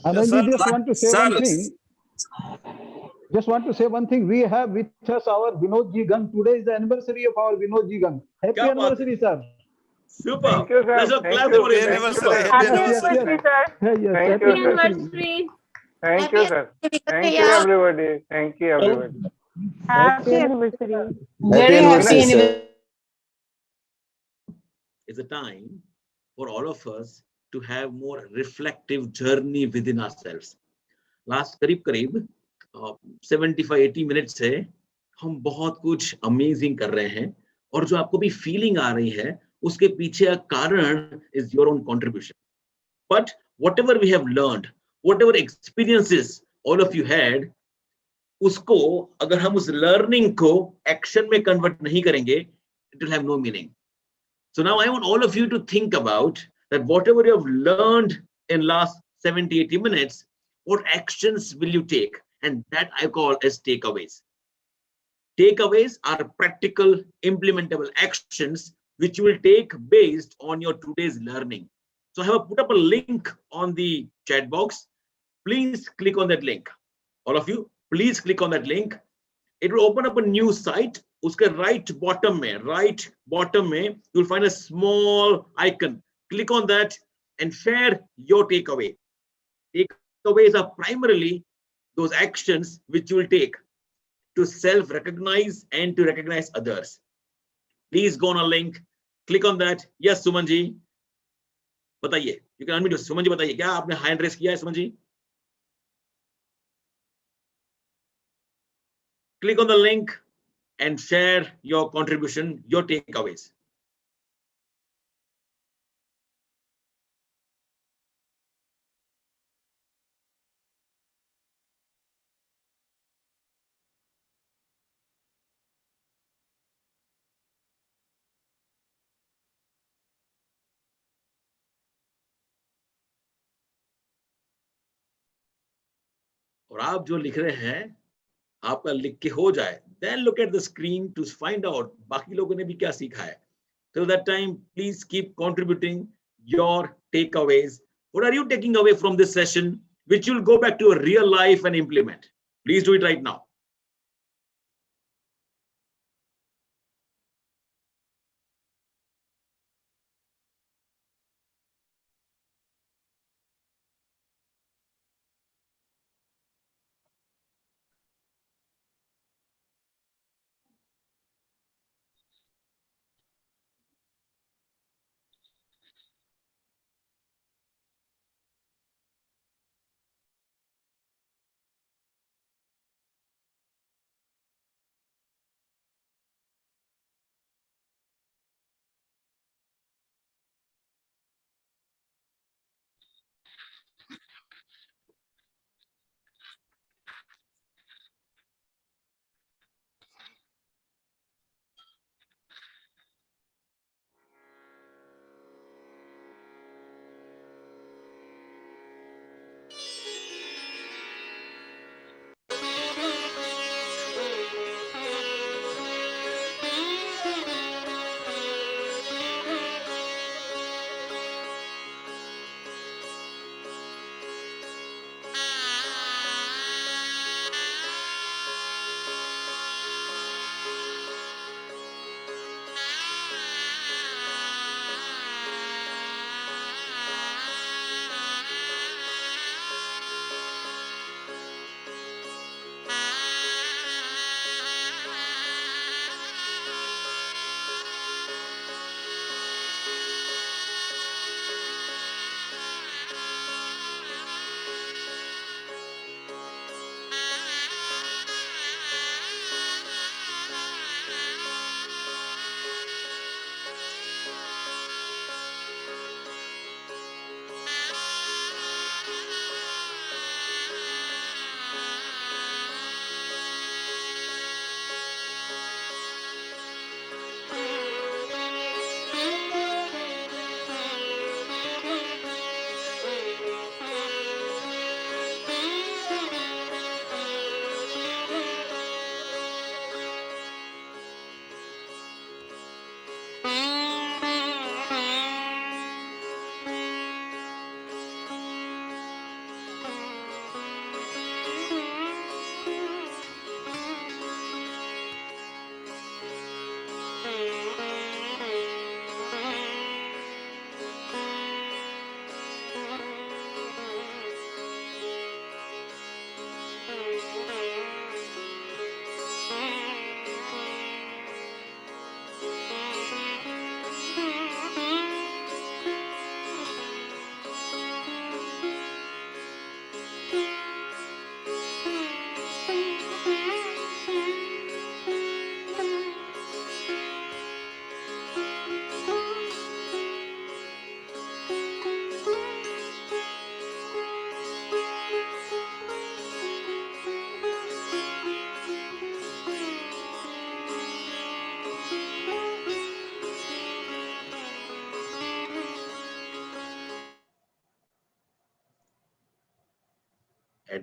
Anand, just want to say one thing. Just want to say one thing. We have with us our Vinod Ji Gang. Today is the anniversary of our Vinod Ji Gang. Happy anniversary, sir. Super. Thank you, sir. Let's Thank clap you. for him. Happy anniversary, sir. Yes, Thank happy you, sir. anniversary. Thank you, sir. Thank you, everybody. Thank you, everybody. Happy anniversary. Very happy anniversary. It's a time for all of us to have more reflective journey within ourselves. Last करीब 75-80 minute से हम बहुत कुछ amazing कर रहे हैं और जो आपको भी फीलिंग आ रही है उसके पीछे का कारण is your own contribution. But whatever we have learned, whatever experiences all of you had, उसको अगर हम उस लर्निंग को एक्शन में कन्वर्ट नहीं करेंगे, it will have no meaning. So now I want all of you to think about that whatever you have learned in last 70-80 minutes, what actions will you take? And that I call as takeaways. Takeaways are practical, implementable actions which you will take based on your today's learning. So I have put up a link on the chat box. Please click on that link. All of you, please click on that link. It will open up a new site. Uske right bottom mein, you'll find a small icon. Click on that and share your takeaway. Takeaways are primarily those actions which you will take to self-recognize and to recognize others. Please go on a link, click on that. Yes, Suman ji. बताइए, you can unmute. Suman ji बताइए, क्या आपने hand raise किया है, Suman ji? Click on the link and share your contribution, your takeaways. और आप जो लिख रहे हैं आपका लिख के हो जाए, then look at the screen to find out बाकी लोगों ने भी क्या सीखा है. Till that time, please keep contributing your takeaways. What are you taking away from this session which you'll go back to your real life and implement? Please do it right now.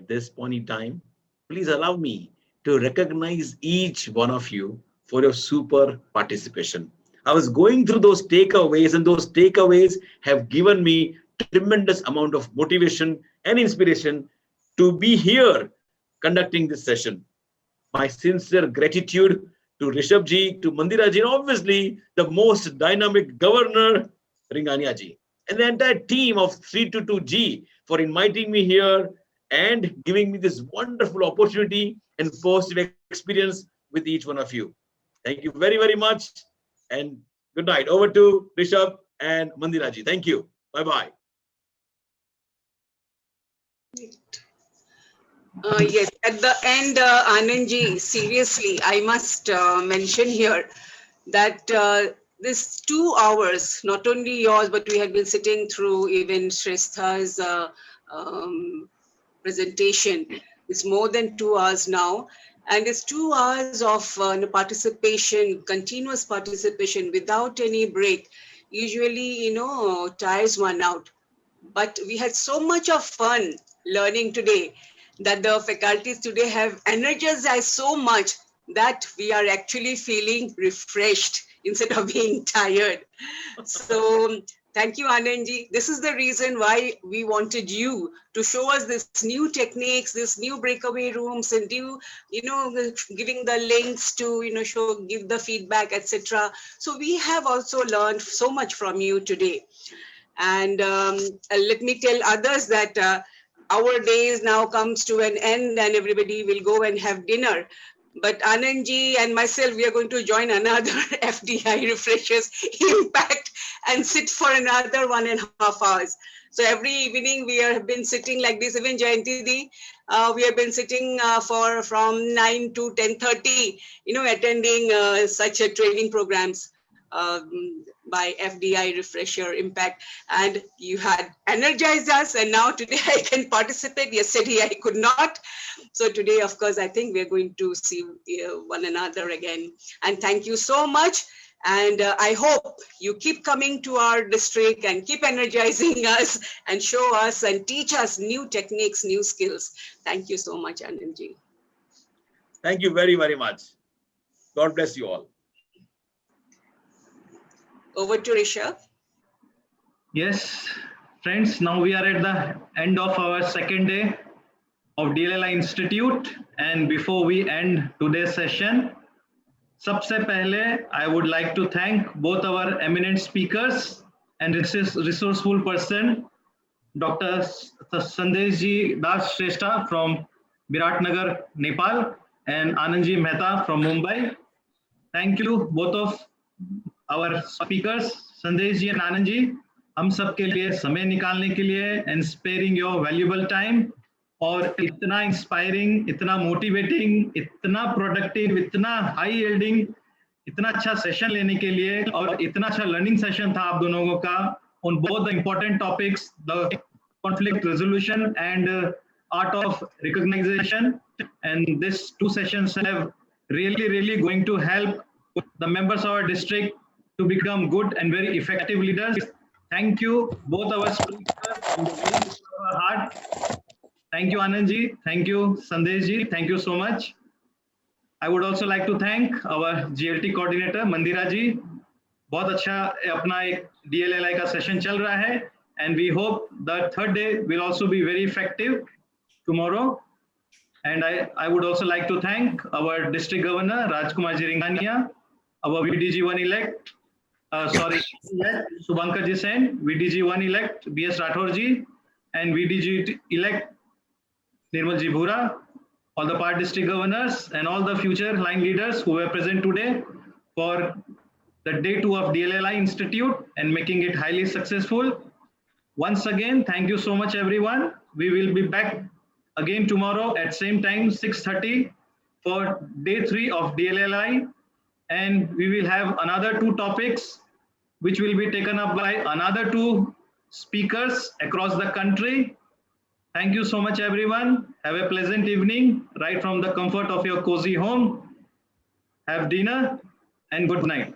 at this point in time, please allow me to recognize each one of you for your super participation. I was going through those takeaways, and those takeaways have given me tremendous amount of motivation and inspiration to be here conducting this session. My sincere gratitude to Rishabh ji, to Mandira ji, and obviously the most dynamic governor, Ringania ji, and the entire team of 322G for inviting me here and giving me this wonderful opportunity and positive experience with each one of you. Thank you very, very much. And good night. Over to Rishabh and Mandira ji. Thank you. Bye-bye. Yes, at the end, Anandji, seriously, I must mention here that this 2 hours, not only yours, but we have been sitting through even Shrestha's presentation. It's more than 2 hours now. And it's 2 hours of participation, continuous participation without any break. Usually, tires one out. But we had so much of fun learning today that the faculties today have energized us so much that we are actually feeling refreshed instead of being tired. So thank you, Anandji. This is the reason why we wanted you to show us this new techniques, this new breakaway rooms, and giving the links to, give the feedback, etc. So we have also learned so much from you today. And let me tell others that our days now comes to an end and everybody will go and have dinner. But Anandji and myself, we are going to join another FDI Refreshers Impact and sit for another 1.5 hours. So every evening we have been sitting like this. Even Jayanti Di, we have been sitting from 9 to 10:30, attending such a training programs by FDI Refresher Impact, and you had energized us, and now today I can participate. Yesterday I could not. So today, of course, I think we're going to see one another again. And thank you so much. And I hope you keep coming to our district and keep energizing us and show us and teach us new techniques, new skills. Thank you so much, Anandji. Thank you very, very much. God bless you all. Over to Rishabh. Yes, friends, now we are at the end of our second day of DLLI Institute. And before we end today's session, सबसे पहले I would like to thank both our eminent speakers and resourceful person, Dr. Sandesh Das Shrestha from Biratnagar, Nepal, and Anandji Mehta from Mumbai. Thank you, both of our speakers, Sandesh ji and Anand ji, हम सब के लिए समय निकालने के लिए and sparing your valuable time और इतना inspiring, इतना motivating, इतना productive, इतना high yielding, इतना अच्छा session लेने के लिए और इतना अच्छा learning session था आप दोनों का on both the important topics, the conflict resolution and art of recognition. And these 2 sessions have really going to help the members of our district to become good and very effective leaders. Thank you, both our speakers, from the very bottom of our heart. Thank you, Anand ji. Thank you, Sandesh ji. Thank you so much. I would also like to thank our GLT coordinator, Mandira ji. बहुत अच्छा अपना एक DLLI का session चल रहा है, and we hope the third day will also be very effective tomorrow. And I would also like to thank our district governor, Rajkumar ji Ringania, our VDG1 elect, Subhankar ji Sen, VDG1 elect, BS Rathore ji, and VDG elect, Nirmal ji Bhura, all the part district governors and all the future line leaders who were present today for the day 2 of DLLI Institute and making it highly successful. Once again, thank you so much, everyone. We will be back again tomorrow at same time, 6:30 for day 3 of DLLI. And we will have another 2 topics, which will be taken up by another 2 speakers across the country. Thank you so much, everyone. Have a pleasant evening, right from the comfort of your cozy home. Have dinner and good night.